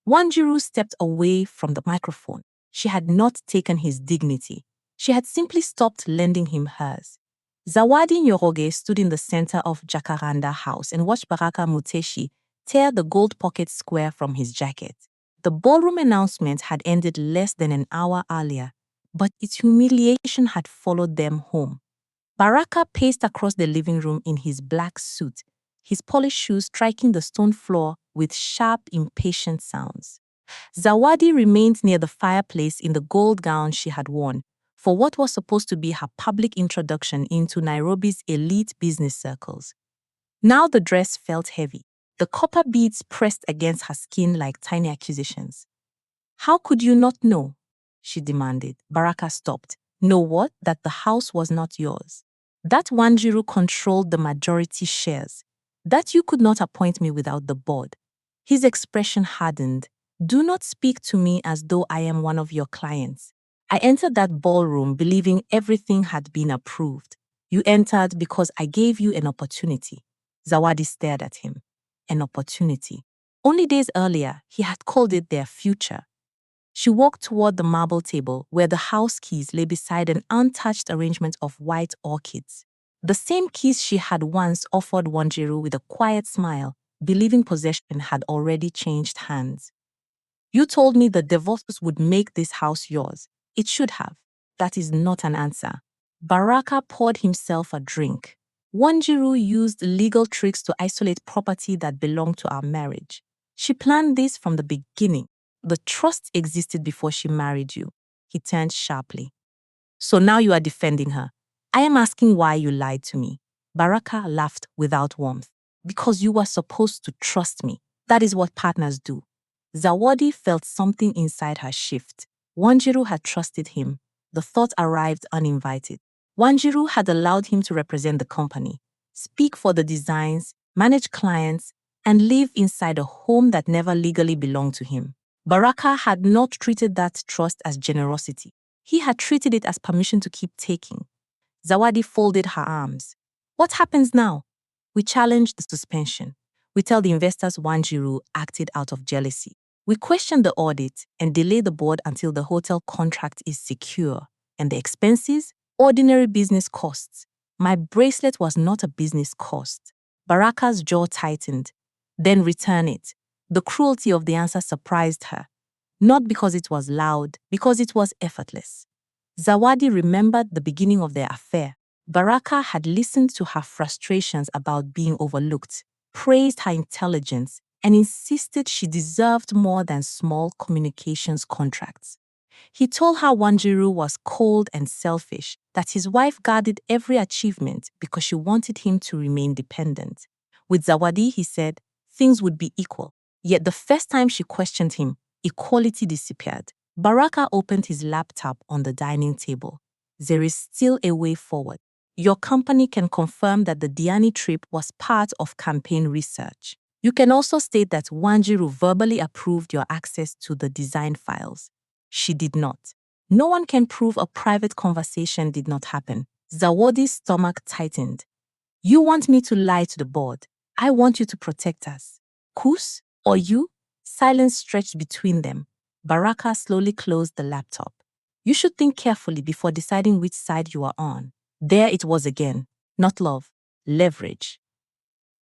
Wanjiru stepped away from the microphone. She had not taken his dignity. She had simply stopped lending him hers. Zawadi Nyoroge stood in the center of Jacaranda House and watched Baraka Muteshi tear the gold pocket square from his jacket. The ballroom announcement had ended less than an hour earlier, but its humiliation had followed them home. Baraka paced across the living room in his black suit, his polished shoes striking the stone floor with sharp, impatient sounds. Zawadi remained near the fireplace in the gold gown she had worn for what was supposed to be her public introduction into Nairobi's elite business circles. Now the dress felt heavy. The copper beads pressed against her skin like tiny accusations. How could you not know? She demanded. Baraka stopped. Know what? That the house was not yours. That Wanjiru controlled the majority shares. That you could not appoint me without the board. His expression hardened. Do not speak to me as though I am one of your clients. I entered that ballroom believing everything had been approved. You entered because I gave you an opportunity. Zawadi stared at him. An opportunity. Only days earlier, he had called it their future. She walked toward the marble table where the house keys lay beside an untouched arrangement of white orchids. The same keys she had once offered Wanjiru with a quiet smile, believing possession had already changed hands. You told me the divorce would make this house yours. It should have. That is not an answer. Baraka poured himself a drink. Wanjiru used legal tricks to isolate property that belonged to our marriage. She planned this from the beginning. The trust existed before she married you. He turned sharply. So now you are defending her. I am asking why you lied to me. Baraka laughed without warmth. Because you were supposed to trust me. That is what partners do. Zawadi felt something inside her shift. Wanjiru had trusted him. The thought arrived uninvited. Wanjiru had allowed him to represent the company, speak for the designs, manage clients, and live inside a home that never legally belonged to him. Baraka had not treated that trust as generosity. He had treated it as permission to keep taking. Zawadi folded her arms. What happens now? We challenge the suspension. We tell the investors Wanjiru acted out of jealousy. We question the audit and delay the board until the hotel contract is secure. And the expenses? Ordinary business costs. My bracelet was not a business cost. Baraka's jaw tightened. Then return it. The cruelty of the answer surprised her. Not because it was loud, because it was effortless. Zawadi remembered the beginning of their affair. Baraka had listened to her frustrations about being overlooked, praised her intelligence, and insisted she deserved more than small communications contracts. He told her Wanjiru was cold and selfish, that his wife guarded every achievement because she wanted him to remain dependent. With Zawadi, he said, things would be equal. Yet the first time she questioned him, equality disappeared. Baraka opened his laptop on the dining table. There is still a way forward. Your company can confirm that the Diani trip was part of campaign research. You can also state that Wanjiru verbally approved your access to the design files. She did not. No one can prove a private conversation did not happen. Zawadi's stomach tightened. You want me to lie to the board. I want you to protect us. Kus or you? Silence stretched between them. Baraka slowly closed the laptop. You should think carefully before deciding which side you are on. There it was again. Not love, leverage.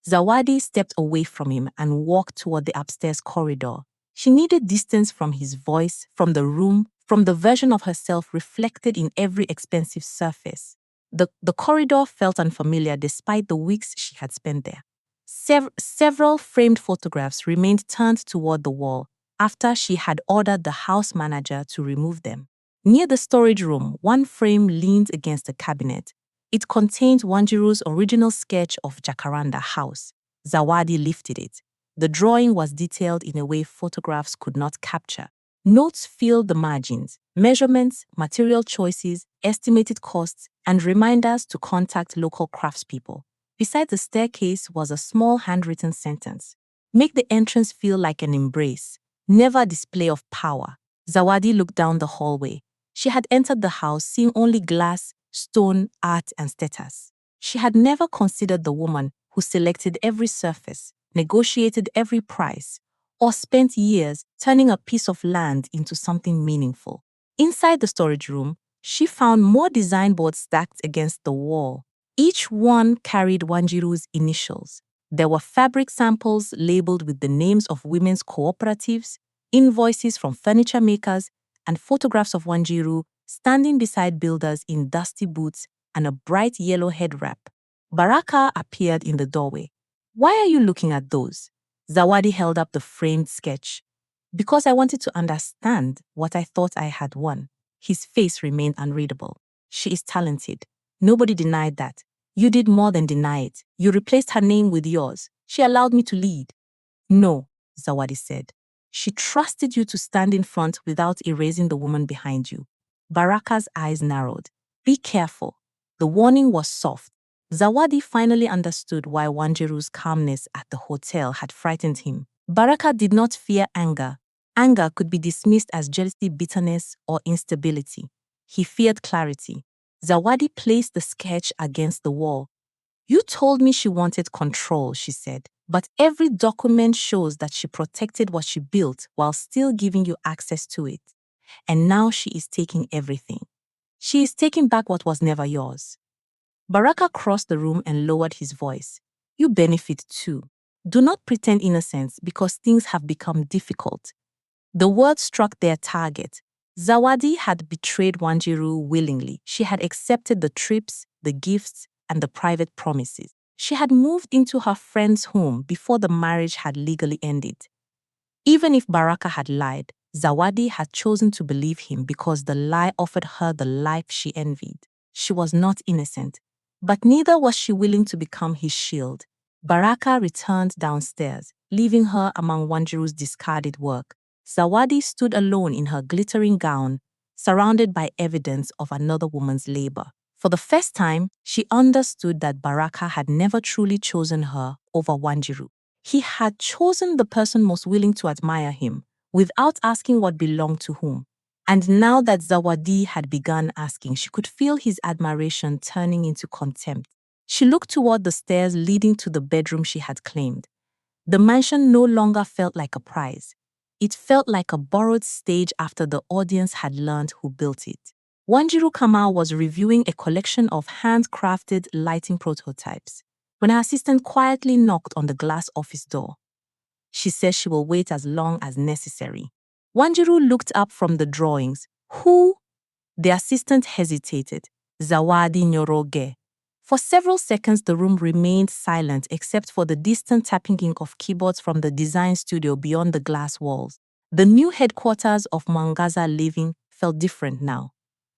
Zawadi stepped away from him and walked toward the upstairs corridor. She needed distance from his voice, from the room, from the version of herself reflected in every expensive surface. The corridor felt unfamiliar despite the weeks she had spent there. Several framed photographs remained turned toward the wall after she had ordered the house manager to remove them. Near the storage room, one frame leaned against a cabinet. It contained Wanjiru's original sketch of Jacaranda House. Zawadi lifted it. The drawing was detailed in a way photographs could not capture. Notes filled the margins, measurements, material choices, estimated costs, and reminders to contact local craftspeople. Beside the staircase was a small handwritten sentence. Make the entrance feel like an embrace, never a display of power. Zawadi looked down the hallway. She had entered the house seeing only glass, stone, art, and status. She had never considered the woman who selected every surface, negotiated every price, or spent years turning a piece of land into something meaningful. Inside the storage room, she found more design boards stacked against the wall. Each one carried Wanjiru's initials. There were fabric samples labeled with the names of women's cooperatives, invoices from furniture makers, and photographs of Wanjiru standing beside builders in dusty boots and a bright yellow head wrap. Baraka appeared in the doorway. Why are you looking at those? Zawadi held up the framed sketch. Because I wanted to understand what I thought I had won. His face remained unreadable. She is talented. Nobody denied that. You did more than deny it. You replaced her name with yours. She allowed me to lead. No, Zawadi said. She trusted you to stand in front without erasing the woman behind you. Baraka's eyes narrowed. Be careful. The warning was soft. Zawadi finally understood why Wanjiru's calmness at the hotel had frightened him. Baraka did not fear anger. Anger could be dismissed as jealousy, bitterness, or instability. He feared clarity. Zawadi placed the sketch against the wall. You told me she wanted control, she said, but every document shows that she protected what she built while still giving you access to it. And now she is taking everything. She is taking back what was never yours. Baraka crossed the room and lowered his voice. You benefit too. Do not pretend innocence because things have become difficult. The words struck their target. Zawadi had betrayed Wanjiru willingly. She had accepted the trips, the gifts, and the private promises. She had moved into her friend's home before the marriage had legally ended. Even if Baraka had lied, Zawadi had chosen to believe him because the lie offered her the life she envied. She was not innocent, but neither was she willing to become his shield. Baraka returned downstairs, leaving her among Wanjiru's discarded work. Zawadi stood alone in her glittering gown, surrounded by evidence of another woman's labor. For the first time, she understood that Baraka had never truly chosen her over Wanjiru. He had chosen the person most willing to admire him, without asking what belonged to whom. And now that Zawadi had begun asking, she could feel his admiration turning into contempt. She looked toward the stairs leading to the bedroom she had claimed. The mansion no longer felt like a prize. It felt like a borrowed stage after the audience had learned who built it. Wanjiru Kamal was reviewing a collection of handcrafted lighting prototypes when her assistant quietly knocked on the glass office door. She says she will wait as long as necessary. Wanjiru looked up from the drawings. Who? The assistant hesitated. Zawadi Nyoroge. For several seconds, the room remained silent except for the distant tapping of keyboards from the design studio beyond the glass walls. The new headquarters of Mwangaza Living felt different now.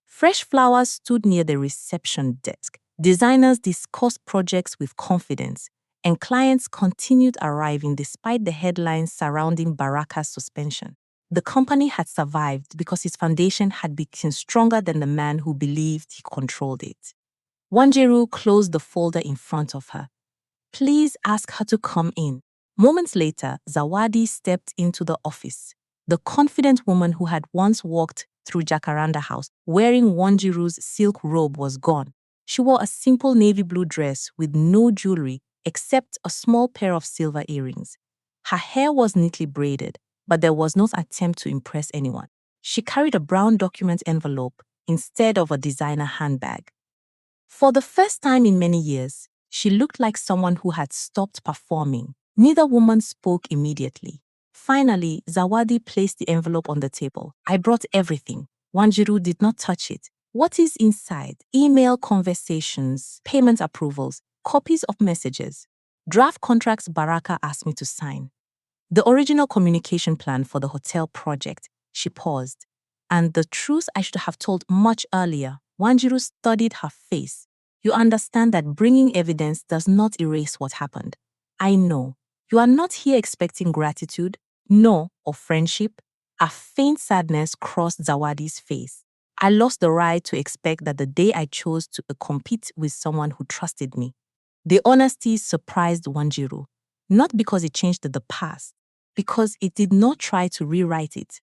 Fresh flowers stood near the reception desk. Designers discussed projects with confidence, and clients continued arriving despite the headlines surrounding Baraka's suspension. The company had survived because its foundation had become stronger than the man who believed he controlled it. Wanjiru closed the folder in front of her. Please ask her to come in. Moments later, Zawadi stepped into the office. The confident woman who had once walked through Jacaranda House wearing Wanjiru's silk robe was gone. She wore a simple navy blue dress with no jewelry except a small pair of silver earrings. Her hair was neatly braided, but there was no attempt to impress anyone. She carried a brown document envelope instead of a designer handbag. For the first time in many years, she looked like someone who had stopped performing. Neither woman spoke immediately. Finally, Zawadi placed the envelope on the table. I brought everything. Wanjiru did not touch it. What is inside? Email conversations, payment approvals, copies of messages, draft contracts Baraka asked me to sign. The original communication plan for the hotel project. She paused. And the truth I should have told much earlier. Wanjiru studied her face. You understand that bringing evidence does not erase what happened. I know. You are not here expecting gratitude, no, or friendship. A faint sadness crossed Zawadi's face. I lost the right to expect that the day I chose to compete with someone who trusted me. The honesty surprised Wanjiru, not because it changed the past, because it did not try to rewrite it.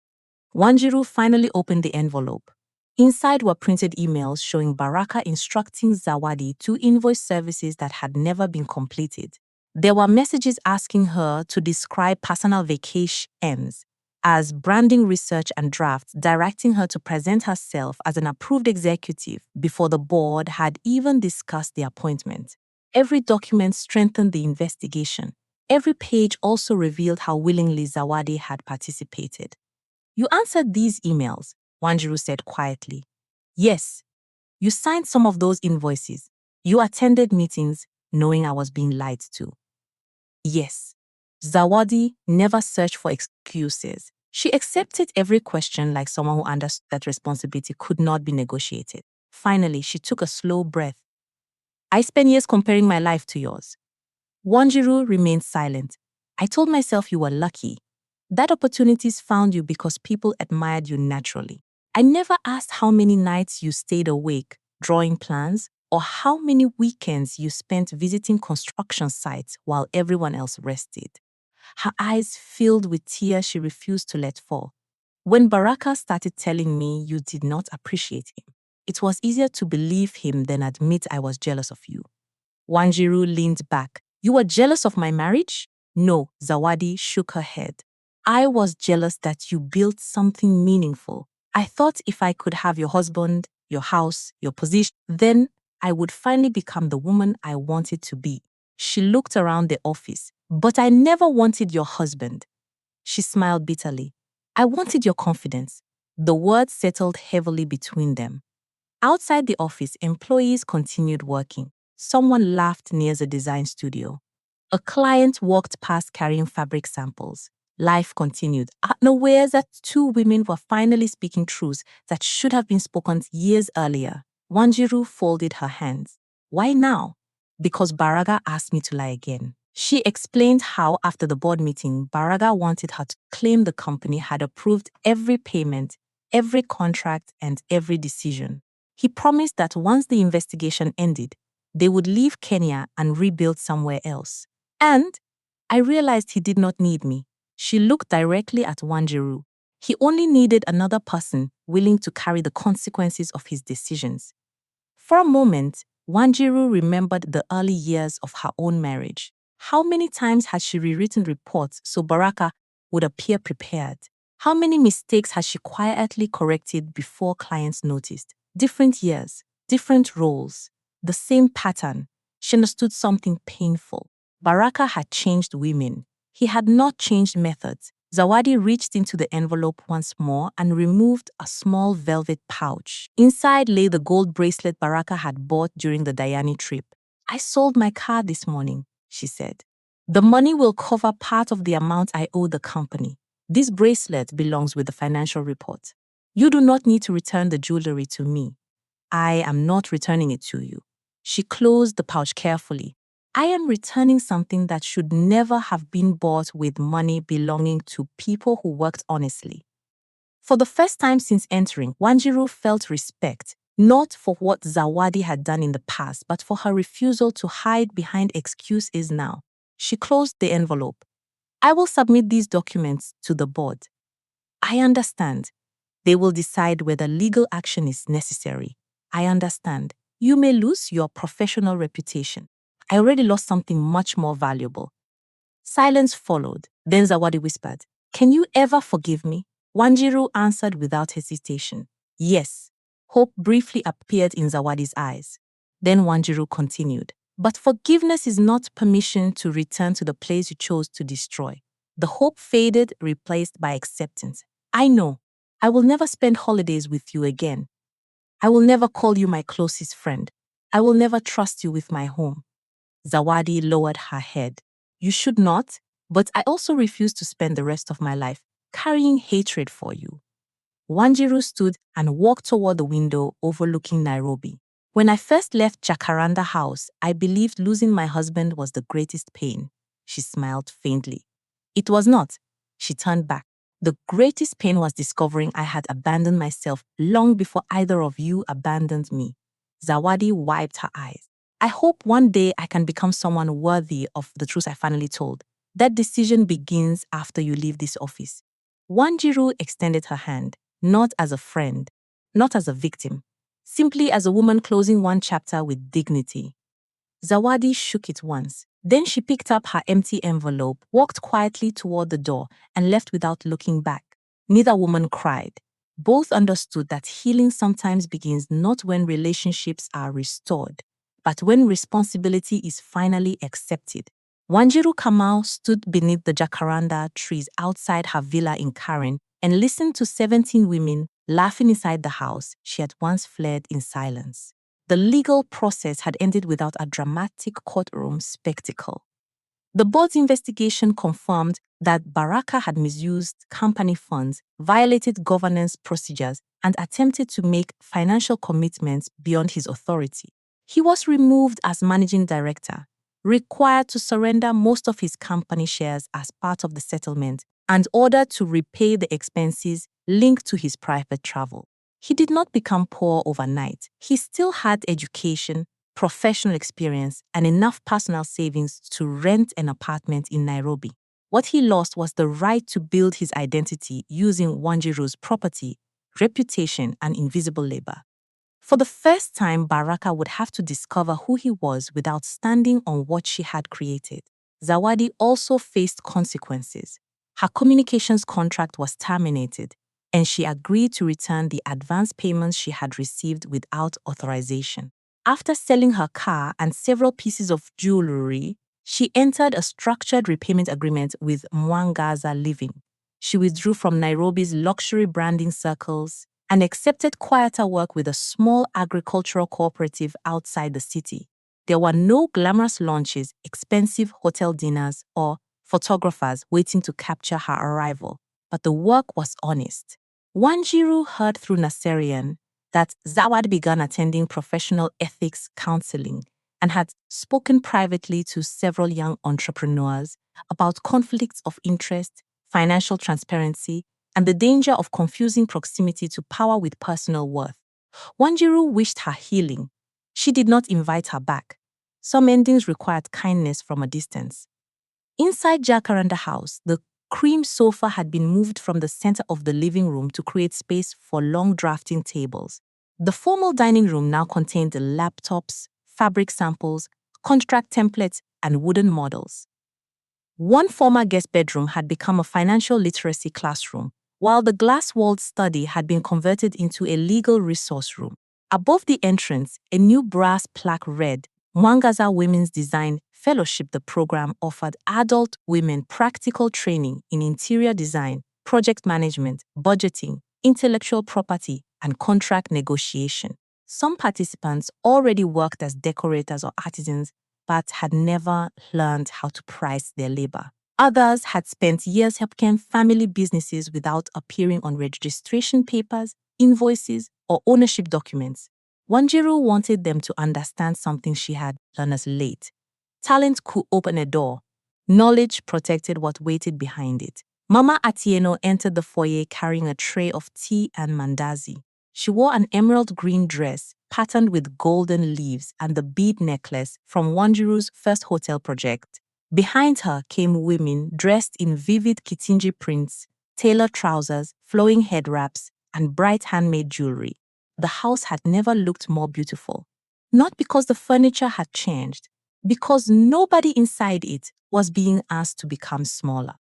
Wanjiru finally opened the envelope. Inside were printed emails showing Baraka instructing Zawadi to invoice services that had never been completed. There were messages asking her to describe personal vacations as branding research and drafts, directing her to present herself as an approved executive before the board had even discussed the appointment. Every document strengthened the investigation. Every page also revealed how willingly Zawadi had participated. You answered these emails, Wanjiru said quietly. Yes, you signed some of those invoices. You attended meetings knowing I was being lied to. Yes, Zawadi never searched for excuses. She accepted every question like someone who understood that responsibility could not be negotiated. Finally, she took a slow breath. I spent years comparing my life to yours. Wanjiru remained silent. I told myself you were lucky. That opportunities found you because people admired you naturally. I never asked how many nights you stayed awake, drawing plans, or how many weekends you spent visiting construction sites while everyone else rested. Her eyes filled with tears she refused to let fall. When Baraka started telling me you did not appreciate him, it was easier to believe him than admit I was jealous of you. Wanjiru leaned back. You were jealous of my marriage? No, Zawadi shook her head. I was jealous that you built something meaningful. I thought if I could have your husband, your house, your position, then I would finally become the woman I wanted to be. She looked around the office. But I never wanted your husband. She smiled bitterly. I wanted your confidence. The words settled heavily between them. Outside the office, employees continued working. Someone laughed near the design studio. A client walked past carrying fabric samples. Life continued. Unaware that two women were finally speaking truths that should have been spoken years earlier. Wanjiru folded her hands. Why now? Because Baraka asked me to lie again. She explained how, after the board meeting, Baraka wanted her to claim the company had approved every payment, every contract, and every decision. He promised that once the investigation ended, they would leave Kenya and rebuild somewhere else. And I realized he did not need me. She looked directly at Wanjiru. He only needed another person willing to carry the consequences of his decisions. For a moment, Wanjiru remembered the early years of her own marriage. How many times had she rewritten reports so Baraka would appear prepared? How many mistakes had she quietly corrected before clients noticed? Different years, different roles, the same pattern. She understood something painful. Baraka had changed women. He had not changed methods. Zawadi reached into the envelope once more and removed a small velvet pouch. Inside lay the gold bracelet Baraka had bought during the Diani trip. I sold my car this morning, she said. The money will cover part of the amount I owe the company. This bracelet belongs with the financial report. You do not need to return the jewelry to me. I am not returning it to you. She closed the pouch carefully. I am returning something that should never have been bought with money belonging to people who worked honestly. For the first time since entering, Wanjiru felt respect, not for what Zawadi had done in the past, but for her refusal to hide behind excuses now. She closed the envelope. I will submit these documents to the board. I understand. They will decide whether legal action is necessary. I understand. You may lose your professional reputation. I already lost something much more valuable. Silence followed. Then Zawadi whispered, Can you ever forgive me? Wanjiru answered without hesitation. Yes. Hope briefly appeared in Zawadi's eyes. Then Wanjiru continued, But forgiveness is not permission to return to the place you chose to destroy. The hope faded, replaced by acceptance. I know. I will never spend holidays with you again. I will never call you my closest friend. I will never trust you with my home. Zawadi lowered her head. You should not, but I also refuse to spend the rest of my life carrying hatred for you. Wanjiru stood and walked toward the window overlooking Nairobi. When I first left Jacaranda House, I believed losing my husband was the greatest pain. She smiled faintly. It was not. She turned back. The greatest pain was discovering I had abandoned myself long before either of you abandoned me. Zawadi wiped her eyes. I hope one day I can become someone worthy of the truth I finally told. That decision begins after you leave this office. Wanjiru extended her hand, not as a friend, not as a victim, simply as a woman closing one chapter with dignity. Zawadi shook it once. Then she picked up her empty envelope, walked quietly toward the door, and left without looking back. Neither woman cried. Both understood that healing sometimes begins not when relationships are restored, but when responsibility is finally accepted. Wanjiru Kamau stood beneath the jacaranda trees outside her villa in Karen and listened to 17 women laughing inside the house she had once fled in silence. The legal process had ended without a dramatic courtroom spectacle. The board's investigation confirmed that Baraka had misused company funds, violated governance procedures, and attempted to make financial commitments beyond his authority. He was removed as managing director, required to surrender most of his company shares as part of the settlement, and ordered to repay the expenses linked to his private travel. He did not become poor overnight. He still had education, professional experience, and enough personal savings to rent an apartment in Nairobi. What he lost was the right to build his identity using Wanjiru's property, reputation, and invisible labor. For the first time, Baraka would have to discover who he was without standing on what she had created. Zawadi also faced consequences. Her communications contract was terminated, and she agreed to return the advance payments she had received without authorization. After selling her car and several pieces of jewelry, she entered a structured repayment agreement with Mwangaza Living. She withdrew from Nairobi's luxury branding circles and accepted quieter work with a small agricultural cooperative outside the city. There were no glamorous lunches, expensive hotel dinners, or photographers waiting to capture her arrival, but the work was honest. Wanjiru heard through Naserian that Zawad began attending professional ethics counseling and had spoken privately to several young entrepreneurs about conflicts of interest, financial transparency, and the danger of confusing proximity to power with personal worth. Wanjiru wished her healing. She did not invite her back. Some endings required kindness from a distance. Inside Jacaranda House, the cream sofa had been moved from the center of the living room to create space for long drafting tables. The formal dining room now contained laptops, fabric samples, contract templates, and wooden models. One former guest bedroom had become a financial literacy classroom, while the glass-walled study had been converted into a legal resource room. Above the entrance, a new brass plaque read, Mwangaza Women's Design Fellowship. The program offered adult women practical training in interior design, project management, budgeting, intellectual property, and contract negotiation. Some participants already worked as decorators or artisans, but had never learned how to price their labor. Others had spent years helping family businesses without appearing on registration papers invoices, or ownership documents. Wanjiru wanted them to understand something she had learned as late. Talent could open a door. Knowledge protected what waited behind it. Mama Atieno entered the foyer carrying a tray of tea and mandazi. She wore an emerald green dress patterned with golden leaves and the bead necklace from Wanjiru's first hotel project. Behind her came women dressed in vivid Kitinji prints, tailored trousers, flowing head wraps, and bright handmade jewelry. The house had never looked more beautiful. Not because the furniture had changed, because nobody inside it was being asked to become smaller.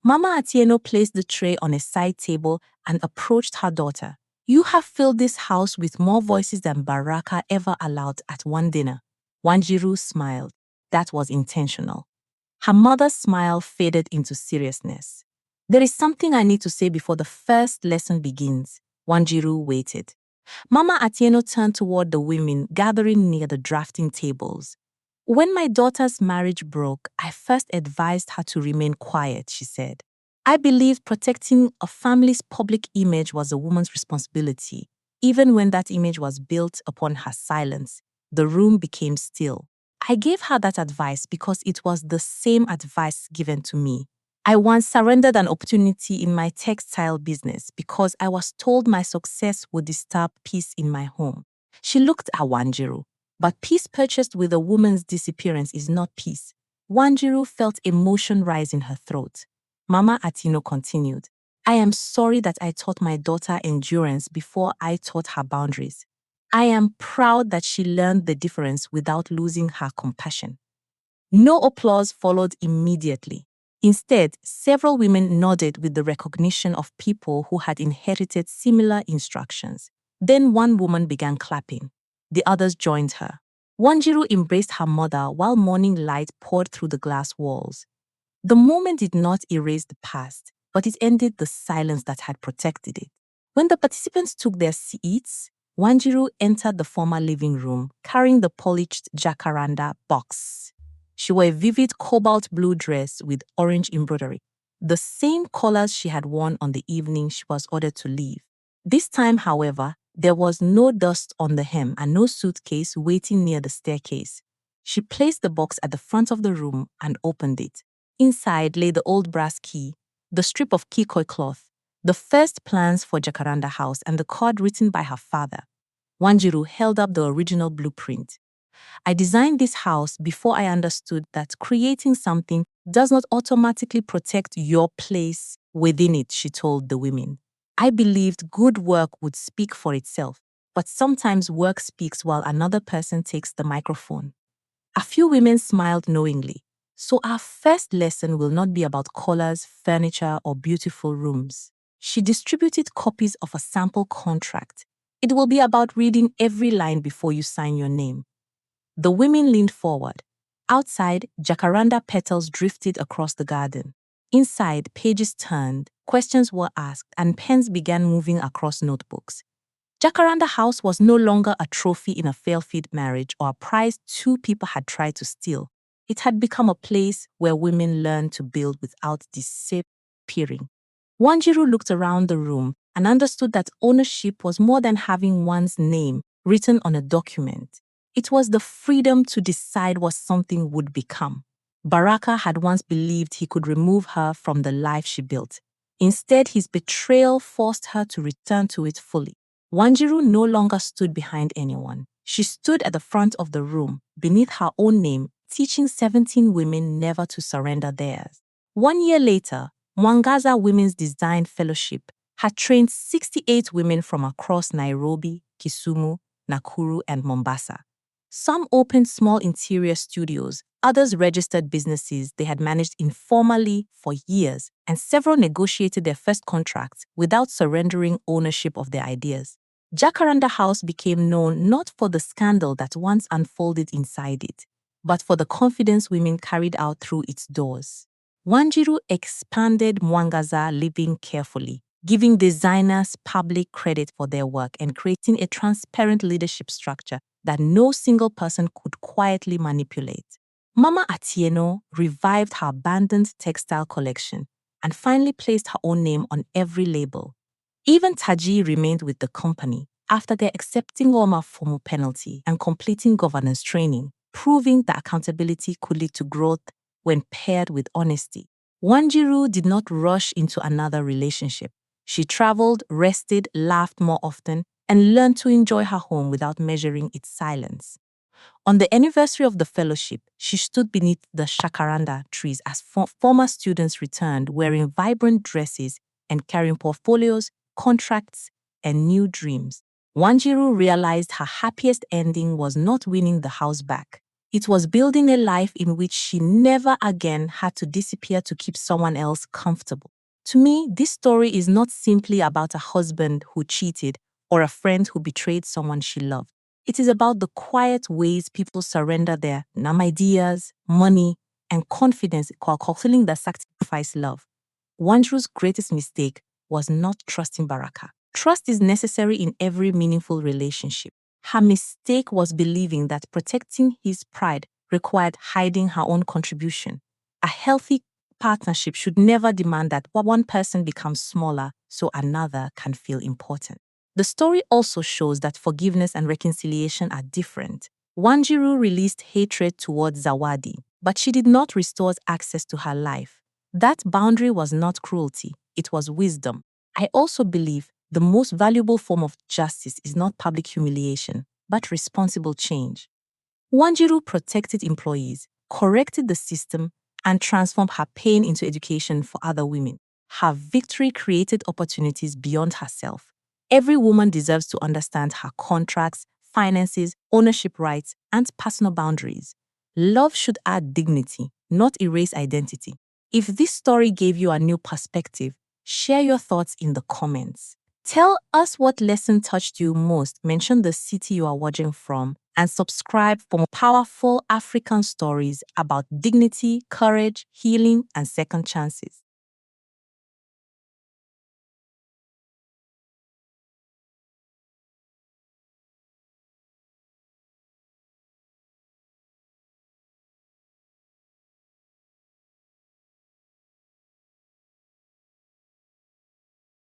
Mama Atieno placed the tray on a side table and approached her daughter. You have filled this house with more voices than Baraka ever allowed at one dinner. Wanjiru smiled. That was intentional. Her mother's smile faded into seriousness. There is something I need to say before the first lesson begins. Wanjiru waited. Mama Atieno turned toward the women gathering near the drafting tables. When my daughter's marriage broke, I first advised her to remain quiet, she said. I believed protecting a family's public image was a woman's responsibility. Even when that image was built upon her silence, the room became still. I gave her that advice because it was the same advice given to me. I once surrendered an opportunity in my textile business because I was told my success would disturb peace in my home. She looked at Wanjiru. But peace purchased with a woman's disappearance is not peace. Wanjiru felt emotion rise in her throat. Mama Atino continued, I am sorry that I taught my daughter endurance before I taught her boundaries. I am proud that she learned the difference without losing her compassion. No applause followed immediately. Instead, several women nodded with the recognition of people who had inherited similar instructions. Then one woman began clapping. The others joined her. Wanjiru embraced her mother while morning light poured through the glass walls. The moment did not erase the past, but it ended the silence that had protected it. When the participants took their seats, Wanjiru entered the former living room, carrying the polished jacaranda box. She wore a vivid cobalt blue dress with orange embroidery, the same colors she had worn on the evening she was ordered to leave. This time, however, there was no dust on the hem and no suitcase waiting near the staircase. She placed the box at the front of the room and opened it. Inside lay the old brass key, the strip of kikoi cloth, the first plans for Jacaranda House, and the card written by her father. Wanjiru held up the original blueprint. I designed this house before I understood that creating something does not automatically protect your place within it, she told the women. I believed good work would speak for itself, but sometimes work speaks while another person takes the microphone. A few women smiled knowingly. So our first lesson will not be about colors, furniture, or beautiful rooms. She distributed copies of a sample contract. It will be about reading every line before you sign your name. The women leaned forward. Outside, jacaranda petals drifted across the garden. Inside, pages turned, questions were asked, and pens began moving across notebooks. Jacaranda House was no longer a trophy in a failed marriage or a prize two people had tried to steal. It had become a place where women learned to build without disappearing. Wanjiru looked around the room and understood that ownership was more than having one's name written on a document. It was the freedom to decide what something would become. Baraka had once believed he could remove her from the life she built. Instead, his betrayal forced her to return to it fully. Wanjiru no longer stood behind anyone. She stood at the front of the room, beneath her own name, teaching 17 women never to surrender theirs. 1 year later, Mwangaza Women's Design Fellowship had trained 68 women from across Nairobi, Kisumu, Nakuru, and Mombasa. Some opened small interior studios, others registered businesses they had managed informally for years, and several negotiated their first contracts without surrendering ownership of their ideas. Jacaranda House became known not for the scandal that once unfolded inside it, but for the confidence women carried out through its doors. Wanjiru expanded Mwangaza living carefully, giving designers public credit for their work and creating a transparent leadership structure that no single person could quietly manipulate. Mama Atieno revived her abandoned textile collection and finally placed her own name on every label. Even Taji remained with the company after their accepting Roma formal penalty and completing governance training, proving that accountability could lead to growth when paired with honesty. Wanjiru did not rush into another relationship. She traveled, rested, laughed more often, and learned to enjoy her home without measuring its silence. On the anniversary of the fellowship, she stood beneath the shakaranda trees as former students returned wearing vibrant dresses and carrying portfolios, contracts, and new dreams. Wanjiru realized her happiest ending was not winning the house back. It was building a life in which she never again had to disappear to keep someone else comfortable. To me, this story is not simply about a husband who cheated or a friend who betrayed someone she loved. It is about the quiet ways people surrender their ideas, money, and confidence while fulfilling the sacrifice love. Wanjiru's greatest mistake was not trusting Baraka. Trust is necessary in every meaningful relationship. Her mistake was believing that protecting his pride required hiding her own contribution. A healthy partnership should never demand that one person becomes smaller so another can feel important. The story also shows that forgiveness and reconciliation are different. Wanjiru released hatred towards Zawadi, but she did not restore access to her life. That boundary was not cruelty, it was wisdom. I also believe the most valuable form of justice is not public humiliation, but responsible change. Wanjiru protected employees, corrected the system, and transformed her pain into education for other women. Her victory created opportunities beyond herself. Every woman deserves to understand her contracts, finances, ownership rights, and personal boundaries. Love should add dignity, not erase identity. If this story gave you a new perspective, share your thoughts in the comments. Tell us what lesson touched you most, mention the city you are watching from, and subscribe for more powerful African stories about dignity, courage, healing, and second chances.